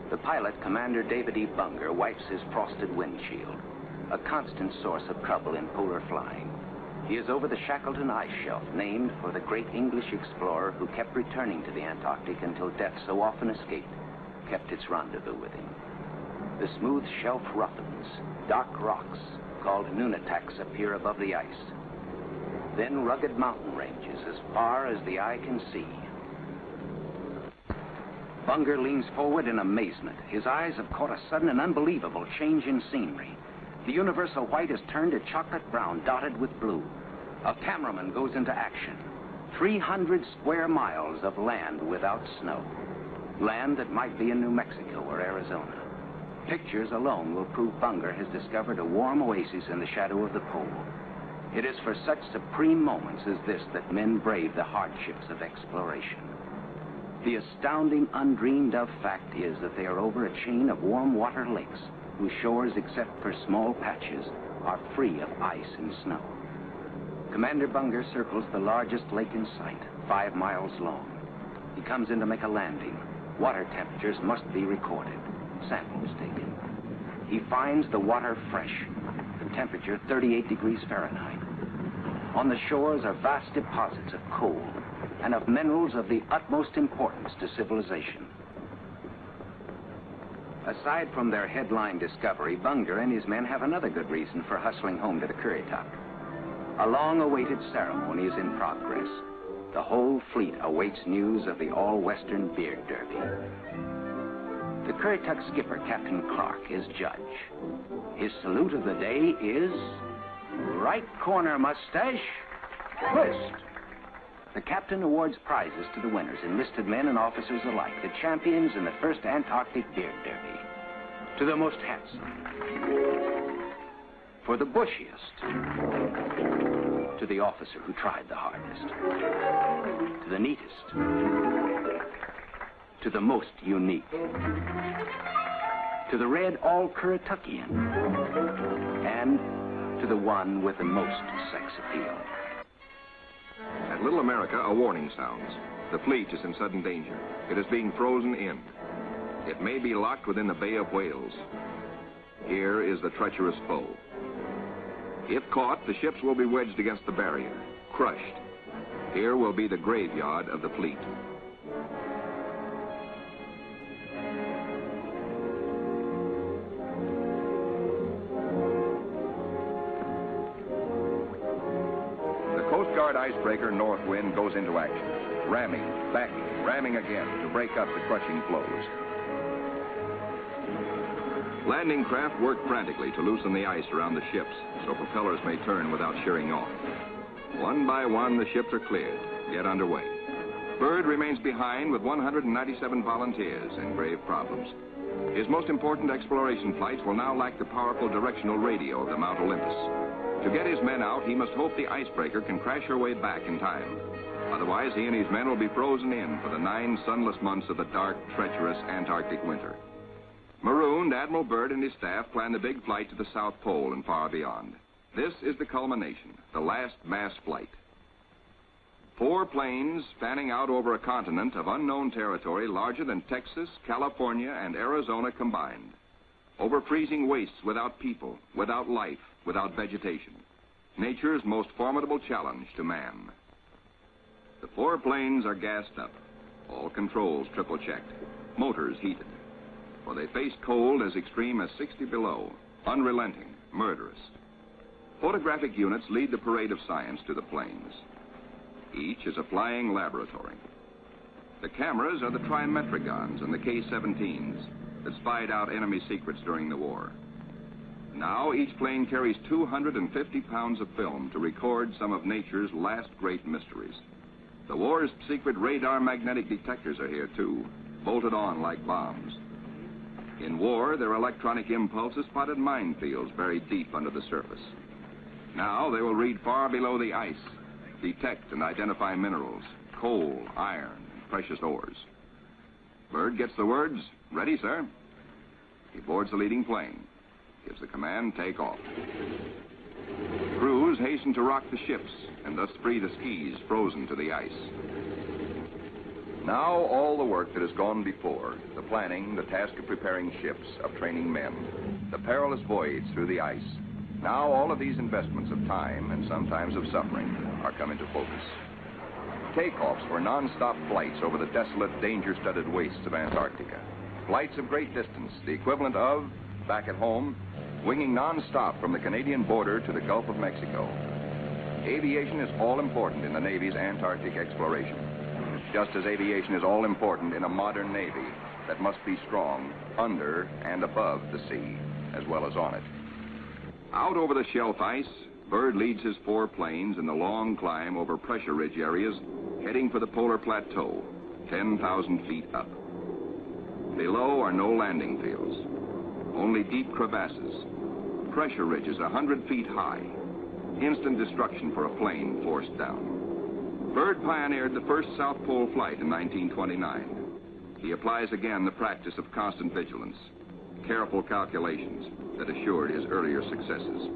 Speaker 8: The pilot, Commander David E. Bunger, wipes his frosted windshield, a constant source of trouble in polar flying. He is over the Shackleton ice shelf, named for the great English explorer who kept returning to the Antarctic until death, so often escaped, kept its rendezvous with him. The smooth shelf roughens. Dark rocks, called nunataks, appear above the ice. Then rugged mountain ranges as far as the eye can see. Bunger leans forward in amazement. His eyes have caught a sudden and unbelievable change in scenery. The universal white has turned to chocolate brown, dotted with blue. A cameraman goes into action. 300 square miles of land without snow. Land that might be in New Mexico or Arizona. Pictures alone will prove Bunger has discovered a warm oasis in the shadow of the pole. It is for such supreme moments as this that men brave the hardships of exploration. The astounding, undreamed-of fact is that they are over a chain of warm water lakes whose shores, except for small patches, are free of ice and snow. Commander Bunger circles the largest lake in sight, 5 miles long. He comes in to make a landing. Water temperatures must be recorded. Samples taken. He finds the water fresh, the temperature 38 degrees Fahrenheit. On the shores are vast deposits of coal and of minerals of the utmost importance to civilization. Aside from their headline discovery, Bunger and his men have another good reason for hustling home to the Currituck. A long-awaited ceremony is in progress. The whole fleet awaits news of the all-Western Beard Derby. The Currituck skipper, Captain Clark, is judge. His salute of the day is right corner mustache, twist. The captain awards prizes to the winners, enlisted men and officers alike, the champions in the first Antarctic Beard Derby. To the most handsome, for the bushiest, to the officer who tried the hardest, to the neatest, to the most unique, to the red all-Currituckian, and to the one with the most sex appeal.
Speaker 6: At Little America, a warning sounds. The fleet is in sudden danger. It is being frozen in. It may be locked within the Bay of Whales. Here is the treacherous foe. If caught, the ships will be wedged against the barrier, crushed. Here will be the graveyard of the fleet. Coast Guard icebreaker Northwind goes into action, ramming, backing, ramming again to break up the crushing floes. Landing craft work frantically to loosen the ice around the ships so propellers may turn without shearing off. One by one, the ships are cleared. Get underway. Byrd remains behind with 197 volunteers in grave problems. His most important exploration flights will now lack the powerful directional radio of the Mount Olympus. To get his men out, he must hope the icebreaker can crash her way back in time. Otherwise, he and his men will be frozen in for the 9 sunless months of the dark, treacherous Antarctic winter. Marooned, Admiral Byrd and his staff plan the big flight to the South Pole and far beyond. This is the culmination, the last mass flight. 4 planes spanning out over a continent of unknown territory larger than Texas, California, and Arizona combined. Over freezing wastes without people, without life, without vegetation. Nature's most formidable challenge to man. The 4 planes are gassed up, all controls triple-checked, motors heated. For they face cold as extreme as 60 below, unrelenting, murderous. Photographic units lead the parade of science to the planes. Each is a flying laboratory. The cameras are the Trimetragons and the K-17s that spied out enemy secrets during the war. Now each plane carries 250 pounds of film to record some of nature's last great mysteries. The war's secret radar magnetic detectors are here too, bolted on like bombs. In war, their electronic impulses spotted minefields buried deep under the surface. Now they will read far below the ice, detect and identify minerals, coal, iron, and precious ores. Byrd gets the words, "Ready, sir." He boards the leading plane, gives the command, "Take off." Crews hasten to rock the ships and thus free the skis frozen to the ice. Now all the work that has gone before, the planning, the task of preparing ships, of training men, the perilous voyage through the ice, now all of these investments of time and sometimes of suffering are come into focus. Takeoffs were non-stop flights over the desolate, danger-studded wastes of Antarctica. Flights of great distance, the equivalent of, back at home, winging non-stop from the Canadian border to the Gulf of Mexico. Aviation is all important in the Navy's Antarctic exploration, just as aviation is all important in a modern Navy that must be strong under and above the sea, as well as on it. Out over the shelf ice, Byrd leads his 4 planes in the long climb over pressure ridge areas, heading for the polar plateau, 10,000 feet up. Below are no landing fields, only deep crevasses, pressure ridges 100 feet high, instant destruction for a plane forced down. Byrd pioneered the first South Pole flight in 1929. He applies again the practice of constant vigilance, careful calculations that assured his earlier successes.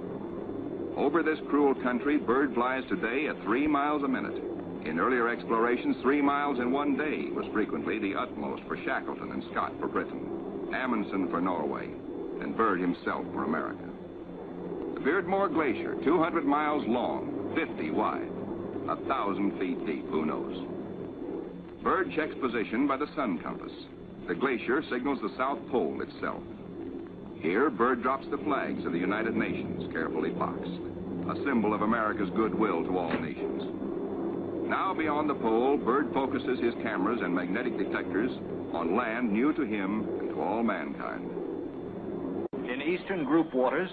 Speaker 6: Over this cruel country, Byrd flies today at 3 miles a minute. In earlier explorations, 3 miles in one day was frequently the utmost for Shackleton and Scott for Britain, Amundsen for Norway, and Byrd himself for America. The Beardmore Glacier, 200 miles long, 50 wide. 1,000 feet deep, who knows? Byrd checks position by the sun compass. The glacier signals the South Pole itself. Here, Byrd drops the flags of the United Nations, carefully boxed, a symbol of America's goodwill to all nations. Now beyond the pole, Byrd focuses his cameras and magnetic detectors on land new to him and to all mankind.
Speaker 1: In eastern group waters,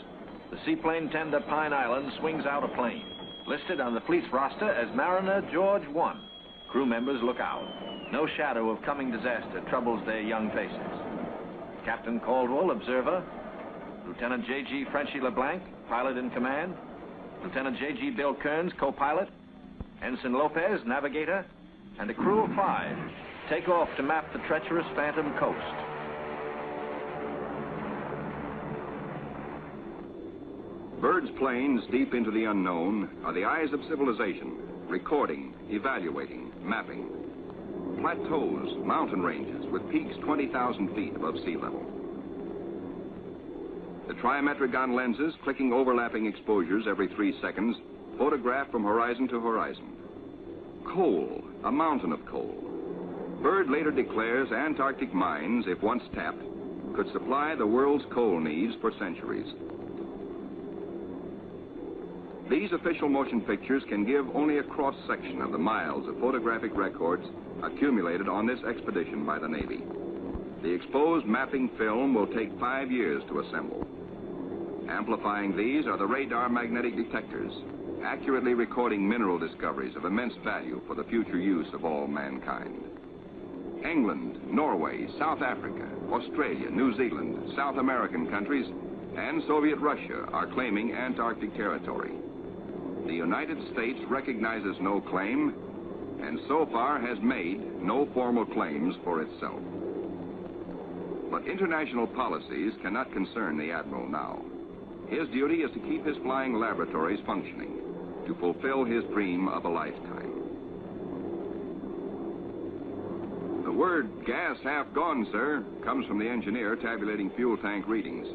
Speaker 1: the seaplane tender Pine Island swings out a plane, listed on the fleet's roster as Mariner George 1. Crew members look out. No shadow of coming disaster troubles their young faces. Captain Caldwell, observer. Lieutenant J.G. Frenchy LeBlanc, pilot in command. Lieutenant J.G. Bill Kearns, co-pilot. Ensign Lopez, navigator. And a crew of 5 take off to map the treacherous Phantom coast.
Speaker 6: Byrd's planes, deep into the unknown, are the eyes of civilization, recording, evaluating, mapping. Plateaus, mountain ranges, with peaks 20,000 feet above sea level. The Trimetragon lenses, clicking overlapping exposures every 3 seconds, photograph from horizon to horizon. Coal, a mountain of coal. Byrd later declares Antarctic mines, if once tapped, could supply the world's coal needs for centuries. These official motion pictures can give only a cross-section of the miles of photographic records accumulated on this expedition by the Navy. The exposed mapping film will take 5 years to assemble. Amplifying these are the radar magnetic detectors, accurately recording mineral discoveries of immense value for the future use of all mankind. England, Norway, South Africa, Australia, New Zealand, South American countries, and Soviet Russia are claiming Antarctic territory. The United States recognizes no claim, and so far has made no formal claims for itself. But international policies cannot concern the Admiral now. His duty is to keep his flying laboratories functioning, to fulfill his dream of a lifetime. word, gas half gone, sir, comes from the engineer tabulating fuel tank readings.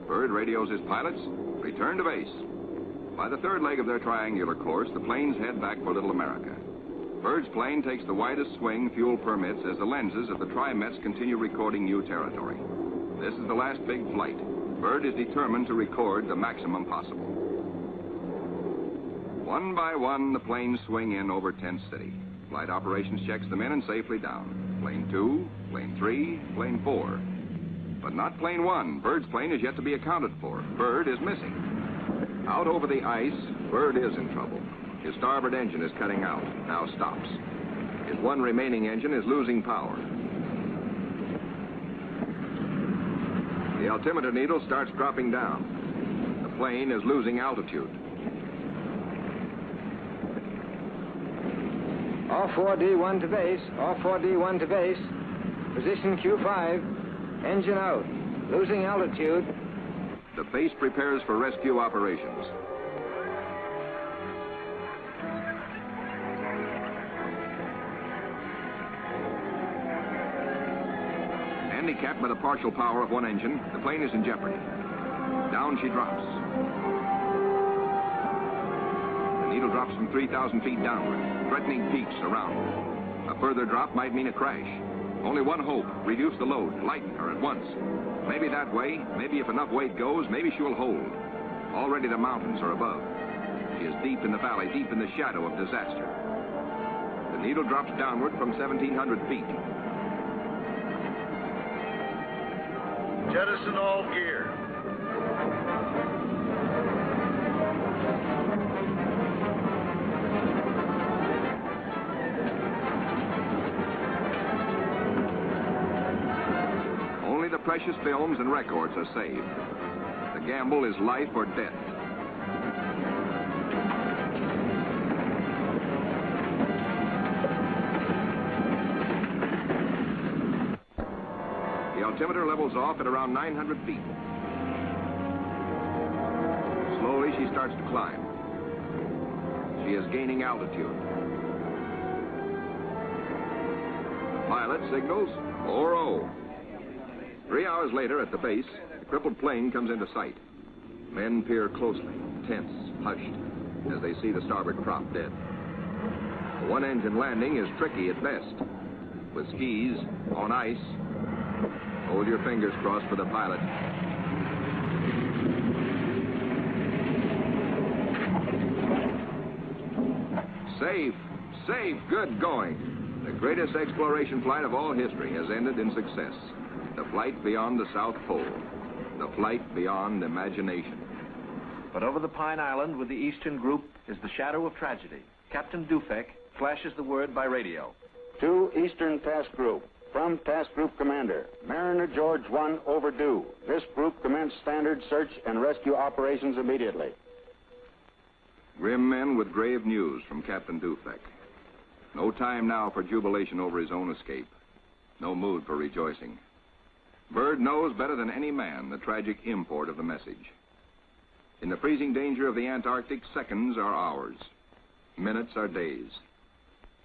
Speaker 6: Byrd radios his pilots, return to base. By the third leg of their triangular course, the planes head back for Little America. Byrd's plane takes the widest swing fuel permits as the lenses of the Tri-Mets continue recording new territory. This is the last big flight. Byrd is determined to record the maximum possible. One by one, the planes swing in over Tent City. Flight operations checks them in and safely down. Plane 2, plane 3, plane 4. But not plane 1. Byrd's plane is yet to be accounted for. Byrd is missing. Out over the ice, Byrd is in trouble. His starboard engine is cutting out, now stops. His one remaining engine is losing power. The altimeter needle starts dropping down. The plane is losing altitude.
Speaker 4: All 4D1 to base. All 4D1 to base. Position Q5. Engine out. Losing altitude.
Speaker 6: The base prepares for rescue operations. Handicapped by the partial power of one engine, the plane is in jeopardy. Down she drops. The needle drops from 3,000 feet downward, threatening peaks around. A further drop might mean a crash. Only one hope, reduce the load, lighten her at once. Maybe that way, maybe if enough weight goes, maybe she will hold. Already the mountains are above. She is deep in the valley, deep in the shadow of disaster. The needle drops downward from 1,700 feet.
Speaker 9: Jettison all gear.
Speaker 6: Only the precious films and records are saved. The gamble is life or death. The altimeter levels off at around 900 feet. Slowly, she starts to climb. She is gaining altitude. The pilot signals 4-0. 3 hours later, at the base, the crippled plane comes into sight. Men peer closely, tense, hushed, as they see the starboard prop dead. A one-engine landing is tricky at best. With skis, on ice, hold your fingers crossed for the pilot. Safe, safe, good going. The greatest exploration flight of all history has ended in success. The flight beyond the South Pole. The flight beyond imagination.
Speaker 1: But over the Pine Island with the Eastern Group is the shadow of tragedy. Captain Dufek flashes the word by radio.
Speaker 10: To Eastern Task Group. From Task Group Commander, Mariner George 1 overdue. This group commence standard search and rescue operations immediately.
Speaker 6: Grim men with grave news from Captain Dufek. No time now for jubilation over his own escape. No mood for rejoicing. Byrd knows better than any man the tragic import of the message. In the freezing danger of the Antarctic, seconds are hours. Minutes are days.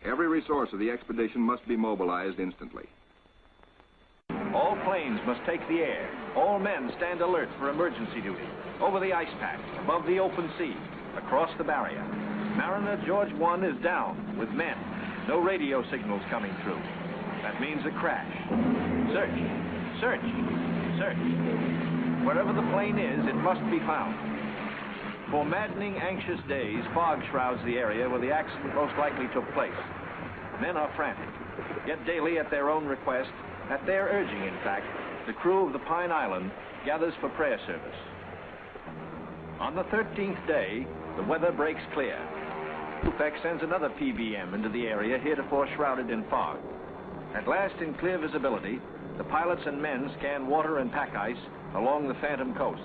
Speaker 6: Every resource of the expedition must be mobilized instantly.
Speaker 1: All planes must take the air. All men stand alert for emergency duty. Over the ice pack, above the open sea, across the barrier. Mariner George 1 is down with men. No radio signals coming through. That means a crash. Search, search, search. Wherever the plane is, it must be found. For maddening, anxious days, fog shrouds the area where the accident most likely took place. Men are frantic, yet daily at their own request, at their urging, in fact, the crew of the Pine Island gathers for prayer service. On the 13th day, the weather breaks clear. Dufek sends another PBM into the area heretofore shrouded in fog. At last, in clear visibility, the pilots and men scan water and pack ice along the Phantom coast.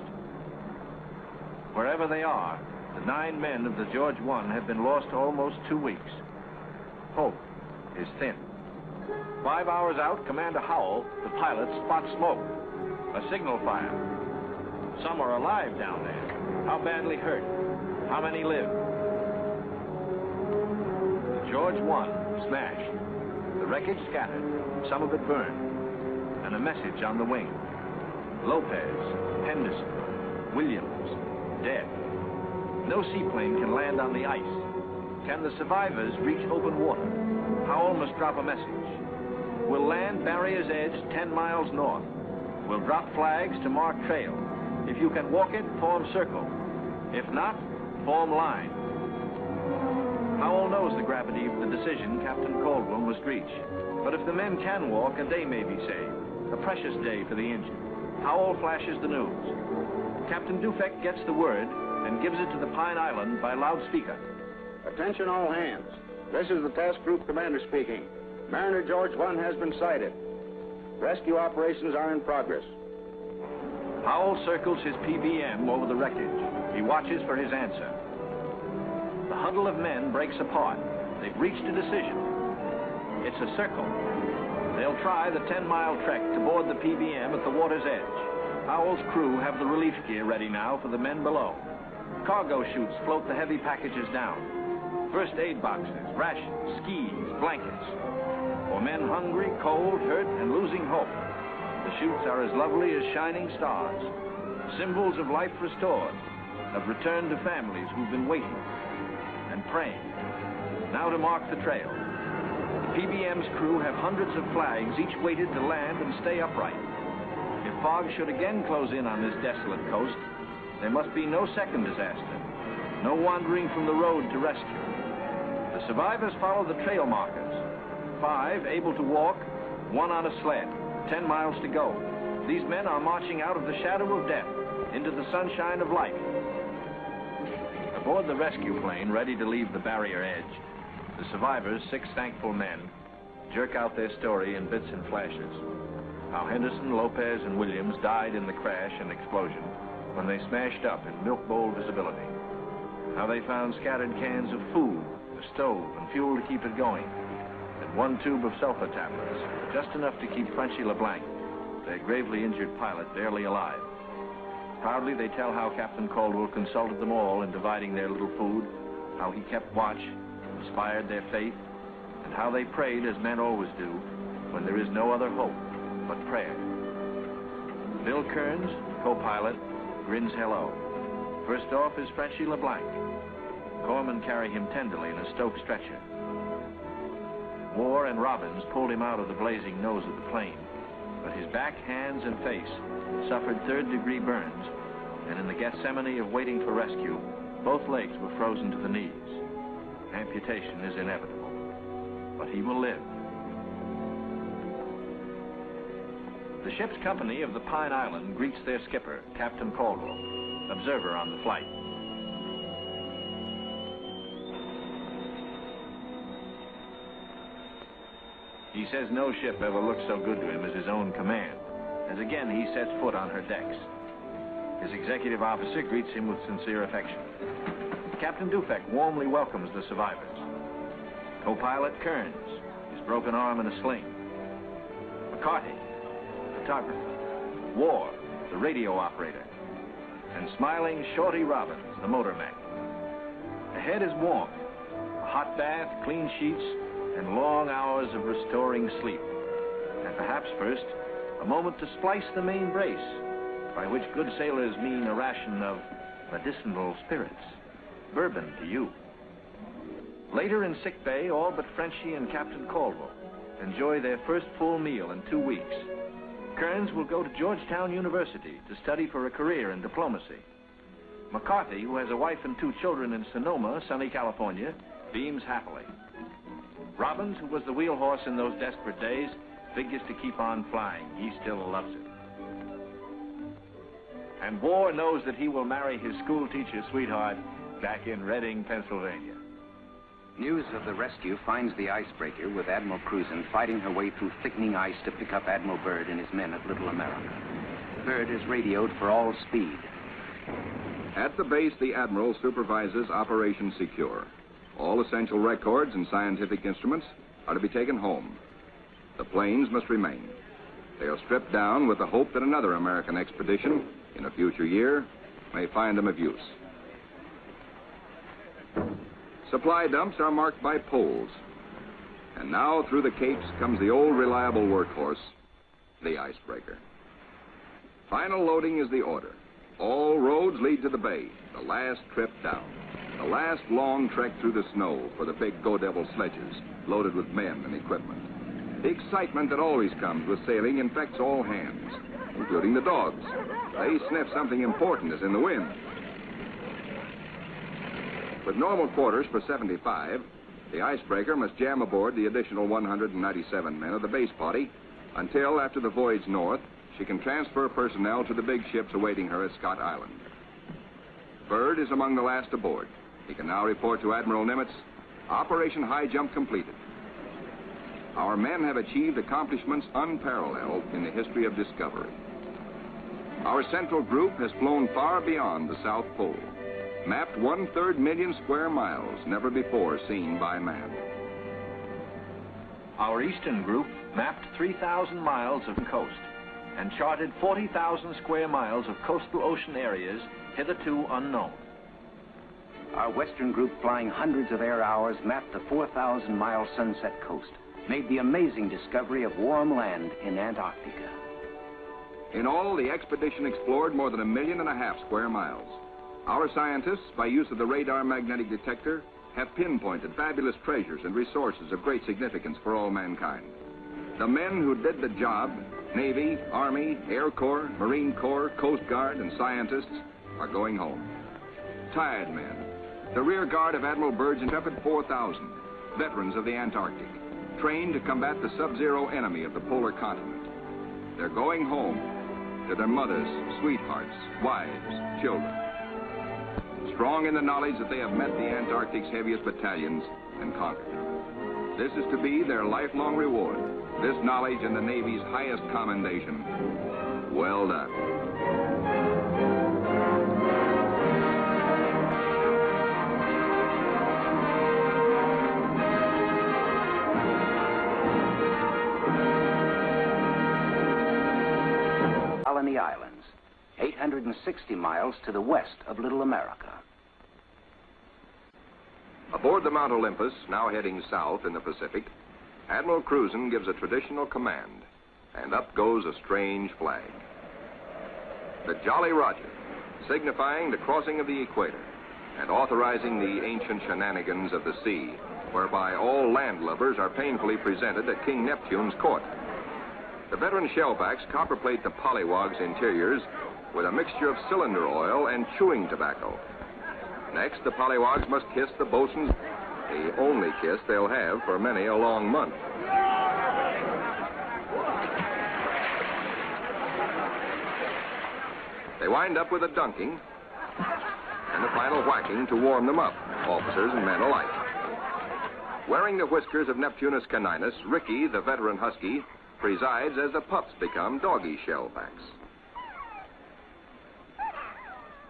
Speaker 1: Wherever they are, the 9 men of the George 1 have been lost almost 2 weeks. Hope is thin. 5 hours out, Commander Howell, the pilot, spots smoke. A signal fire. Some are alive down there. How badly hurt? How many live? The George 1 smashed. The wreckage scattered, some of it burned, and a message on the wing. Lopez, Henderson, Williams, dead. No seaplane can land on the ice. Can the survivors reach open water? Howell must drop a message. We'll land Barrier's Edge 10 miles north. We'll drop flags to mark trail. If you can walk it, form circle. If not, form line. Howell knows the gravity of the decision Captain Caldwell must reach. But if the men can walk, a day may be saved. A precious day for the injured. Howell flashes the news. Captain Dufek gets the word and gives it to the Pine Island by loudspeaker.
Speaker 10: Attention all hands. This is the task group commander speaking. Mariner George 1 has been sighted. Rescue operations are in progress.
Speaker 1: Howell circles his PBM over the wreckage. He watches for his answer. The huddle of men breaks apart. They've reached a decision. It's a circle. They'll try the 10-mile trek to board the PBM at the water's edge. Howell's crew have the relief gear ready now for the men below. Cargo chutes float the heavy packages down. First aid boxes, rations, skis, blankets. For men hungry, cold, hurt, and losing hope, the chutes are as lovely as shining stars. Symbols of life restored, of return to families who've been waiting and praying. Now to mark the trail. The PBM's crew have hundreds of flags, each weighted to land and stay upright. If fog should again close in on this desolate coast, there must be no second disaster, no wandering from the road to rescue. The survivors follow the trail markers. 5 able to walk, 1 on a sled, 10 miles to go. These men are marching out of the shadow of death into the sunshine of life. Aboard the rescue plane, ready to leave the barrier edge, the survivors, 6 thankful men, jerk out their story in bits and flashes. How Henderson, Lopez, and Williams died in the crash and explosion when they smashed up in milk bowl visibility. How they found scattered cans of food, a stove, and fuel to keep it going, and 1 tube of sulfur tablets, just enough to keep Frenchy LeBlanc, their gravely injured pilot, barely alive. Proudly, they tell how Captain Caldwell consulted them all in dividing their little food, how he kept watch, inspired their faith, and how they prayed as men always do when there is no other hope but prayer. Bill Kearns, co-pilot, grins hello. First off is Frenchy LeBlanc. Corpsmen carry him tenderly in a Stoke stretcher. Moore and Robbins pulled him out of the blazing nose of the plane, but his back, hands, and face suffered third-degree burns, and in the Gethsemane of waiting for rescue, both legs were frozen to the knees. Amputation is inevitable, but he will live. The ship's company of the Pine Island greets their skipper, Captain Caldwell, observer on the flight. He says no ship ever looked so good to him as his own command, as again he sets foot on her decks. His executive officer greets him with sincere affection. Captain Dufek warmly welcomes the survivors. Co-pilot Kearns, his broken arm in a sling. McCarty, the photographer. Ward, the radio operator. And smiling Shorty Robbins, the motor mech. Ahead is warmth, a hot bath, clean sheets, and long hours of restoring sleep. And perhaps first, a moment to splice the main brace, by which good sailors mean a ration of medicinal spirits. Bourbon to you. Later in sick bay, all but Frenchy and Captain Caldwell enjoy their first full meal in 2 weeks. Kearns will go to Georgetown University to study for a career in diplomacy. McCarthy, who has a wife and 2 children in Sonoma, sunny California, beams happily. Robbins, who was the wheel horse in those desperate days, figures to keep on flying. He still loves it. And War knows that he will marry his school teacher sweetheart back in Reading, Pennsylvania.
Speaker 8: News of the rescue finds the icebreaker with Admiral Cruzen fighting her way through thickening ice to pick up Admiral Byrd and his men at Little America. Byrd is radioed for all speed.
Speaker 6: At the base, the Admiral supervises Operation Secure. All essential records and scientific instruments are to be taken home. The planes must remain. They are stripped down with the hope that another American expedition in a future year may find them of use. Supply dumps are marked by poles. And now through the capes comes the old reliable workhorse, the icebreaker. Final loading is the order. All roads lead to the bay, the last trip down. The last long trek through the snow for the big Go Devil sledges, loaded with men and equipment. The excitement that always comes with sailing infects all hands, including the dogs. They sniff something important is in the wind. With normal quarters for 75, the icebreaker must jam aboard the additional 197 men of the base party until, after the voyage north, she can transfer personnel to the big ships awaiting her at Scott Island. Byrd is among the last aboard. He can now report to Admiral Nimitz, Operation High Jump completed. Our men have achieved accomplishments unparalleled in the history of discovery. Our central group has flown far beyond the South Pole, mapped 1/3 million square miles never before seen by man.
Speaker 1: Our eastern group mapped 3,000 miles of coast and charted 40,000 square miles of coastal ocean areas hitherto unknown.
Speaker 8: Our western group, flying hundreds of air hours, mapped the 4,000-mile Sunset Coast, made the amazing discovery of warm land in Antarctica.
Speaker 6: In all, the expedition explored more than 1.5 million square miles. Our scientists, by use of the radar magnetic detector, have pinpointed fabulous treasures and resources of great significance for all mankind. The men who did the job, Navy, Army, Air Corps, Marine Corps, Coast Guard, and scientists, are going home. Tired men, the rear guard of Admiral Byrd's intrepid 4,000, veterans of the Antarctic, trained to combat the sub-zero enemy of the polar continent. They're going home to their mothers, sweethearts, wives, children, strong in the knowledge that they have met the Antarctic's heaviest battalions and conquered them. This is to be their lifelong reward, this knowledge and the Navy's highest commendation. Well done.
Speaker 8: Colony Islands, 860 miles to the west of Little America.
Speaker 6: Aboard the Mount Olympus, now heading south in the Pacific, Admiral Cruzen gives a traditional command, and up goes a strange flag. The Jolly Roger, signifying the crossing of the equator and authorizing the ancient shenanigans of the sea, whereby all landlubbers are painfully presented at King Neptune's court. The veteran shellbacks copperplate the Pollywog's interiors with a mixture of cylinder oil and chewing tobacco. Next, the Pollywog's must kiss the bosun's, the only kiss they'll have for many a long month. They wind up with a dunking and a final whacking to warm them up, officers and men alike. Wearing the whiskers of Neptunus caninus, Ricky, the veteran husky, presides as the pups become doggy shellbacks.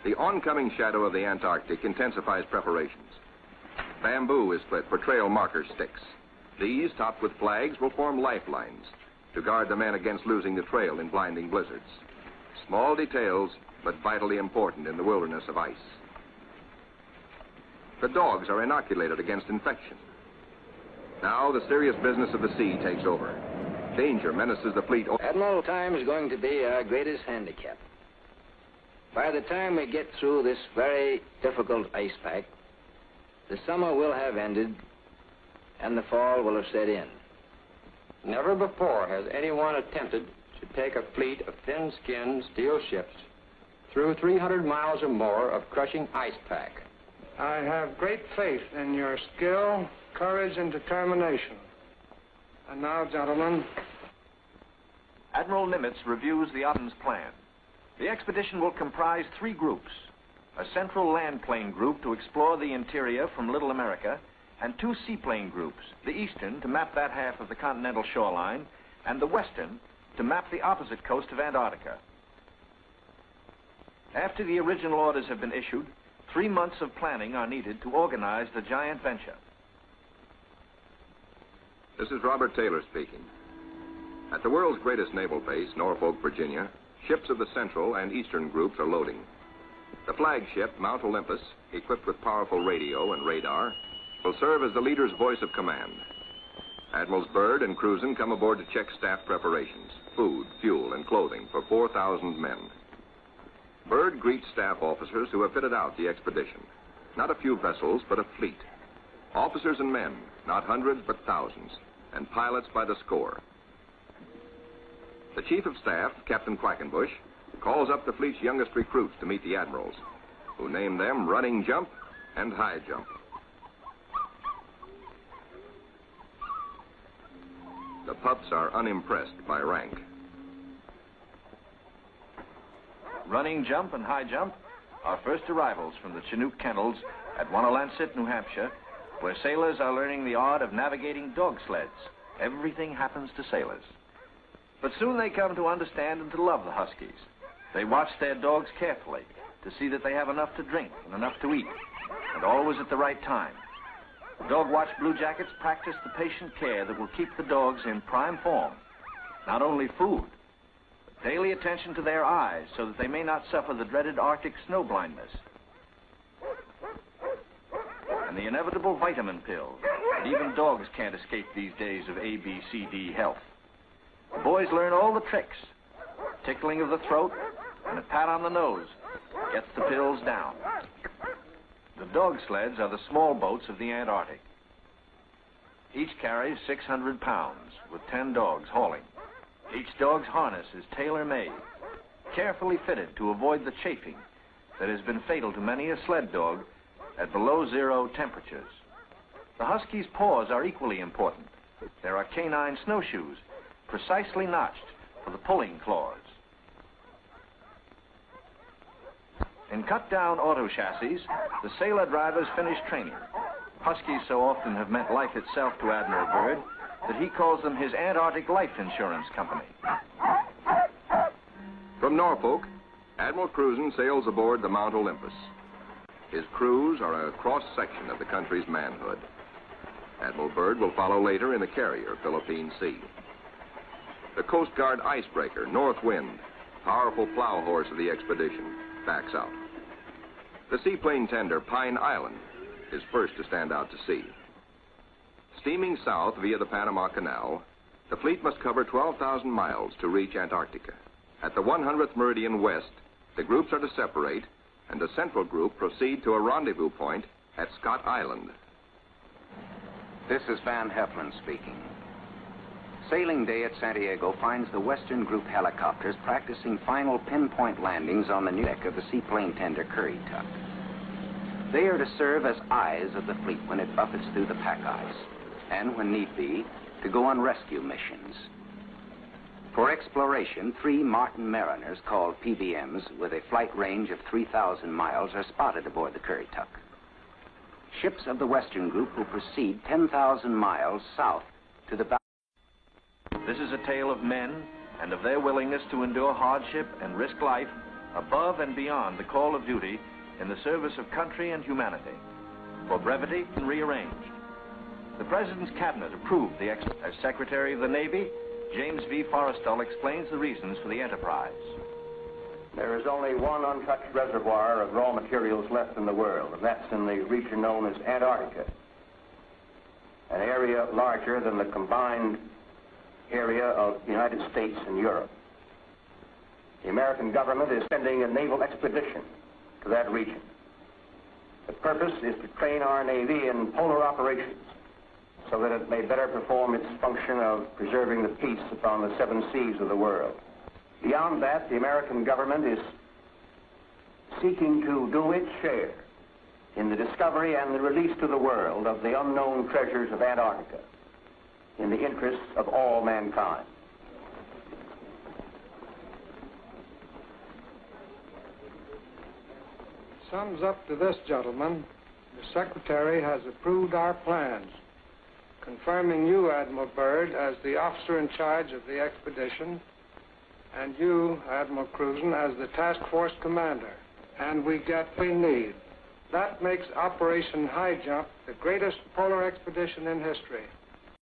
Speaker 6: The oncoming shadow of the Antarctic intensifies preparations. Bamboo is split for trail marker sticks. These, topped with flags, will form lifelines to guard the men against losing the trail in blinding blizzards. Small details, but vitally important in the wilderness of ice. The dogs are inoculated against infection. Now the serious business of the sea takes over. Danger menaces the fleet.
Speaker 4: Admiral, time is going to be our greatest handicap. By the time we get through this very difficult ice pack, the summer will have ended and the fall will have set in.
Speaker 5: Never before has anyone attempted to take a fleet of thin-skinned steel ships through 300 miles or more of crushing ice pack.
Speaker 3: I have great faith in your skill, courage, and determination. And now, gentlemen.
Speaker 1: Admiral Nimitz reviews the Optim's plan. The expedition will comprise 3 groups: a central land plane group to explore the interior from Little America, and 2 seaplane groups, the eastern to map that half of the continental shoreline, and the western to map the opposite coast of Antarctica. After the original orders have been issued, 3 months of planning are needed to organize the giant venture.
Speaker 6: This is Robert Taylor speaking. At the world's greatest naval base, Norfolk, Virginia, ships of the Central and Eastern groups are loading. The flagship, Mount Olympus, equipped with powerful radio and radar, will serve as the leader's voice of command. Admirals Byrd and Cruzen come aboard to check staff preparations, food, fuel, and clothing for 4,000 men. Byrd greets staff officers who have fitted out the expedition. Not a few vessels, but a fleet. Officers and men, not hundreds, but thousands, and pilots by the score. The Chief of Staff, Captain Quackenbush, calls up the fleet's youngest recruits to meet the admirals, who name them Running Jump and High Jump. The pups are unimpressed by rank.
Speaker 1: Running Jump and High Jump are first arrivals from the Chinook kennels at Wanalancet, New Hampshire, where sailors are learning the art of navigating dog sleds. Everything happens to sailors. But soon they come to understand and to love the Huskies. They watch their dogs carefully to see that they have enough to drink and enough to eat, and always at the right time. The Dog Watch Bluejackets practice the patient care that will keep the dogs in prime form. Not only food, but daily attention to their eyes so that they may not suffer the dreaded Arctic snow blindness. And the inevitable vitamin pills that even dogs can't escape these days of ABCD health. The boys learn all the tricks. Tickling of the throat and a pat on the nose gets the pills down. The dog sleds are the small boats of the Antarctic. Each carries 600 pounds, with 10 dogs hauling. Each dog's harness is tailor-made, carefully fitted to avoid the chafing that has been fatal to many a sled dog at below zero temperatures. The Husky's paws are equally important. There are canine snowshoes, precisely notched for the pulling claws. In cut-down auto chassis, the sailor drivers finish training. Huskies so often have meant life itself to Admiral Byrd that he calls them his Antarctic Life Insurance Company.
Speaker 6: From Norfolk, Admiral Cruzen sails aboard the Mount Olympus. His crews are a cross-section of the country's manhood. Admiral Byrd will follow later in the carrier, Philippine Sea. The Coast Guard icebreaker, North Wind, powerful plow horse of the expedition, backs out. The seaplane tender, Pine Island, is first to stand out to sea. Steaming south via the Panama Canal, the fleet must cover 12,000 miles to reach Antarctica. At the 100th meridian west, the groups are to separate, and the central group proceed to a rendezvous point at Scott Island.
Speaker 8: This is Van Heflin speaking. Sailing day at Santiago finds the Western Group helicopters practicing final pinpoint landings on the new deck of the seaplane tender Currituck. They are to serve as eyes of the fleet when it buffets through the pack ice, and when need be, to go on rescue missions. For exploration, 3 Martin Mariners, called PBMs, with a flight range of 3,000 miles, are spotted aboard the Currituck. Ships of the Western Group will proceed 10,000 miles south to the
Speaker 1: This is a tale of men and of their willingness to endure hardship and risk life above and beyond the call of duty in the service of country and humanity. For brevity, rearranged. The President's Cabinet approved the as Secretary of the Navy. James V. Forrestal explains the reasons for the enterprise.
Speaker 2: There is only one untouched reservoir of raw materials left in the world, and that's in the region known as Antarctica, an area larger than the combined area of the United States and Europe. The American government is sending a naval expedition to that region. The purpose is to train our Navy in polar operations so that it may better perform its function of preserving the peace upon the 7 seas of the world. Beyond that, the American government is seeking to do its share in the discovery and the release to the world of the unknown treasures of Antarctica in the interests of all mankind.
Speaker 3: Sums up to this, gentlemen. The Secretary has approved our plans, confirming you, Admiral Byrd, as the officer in charge of the expedition, and you, Admiral Cruzen, as the task force commander. And we get what we need. That makes Operation High Jump the greatest polar expedition in history.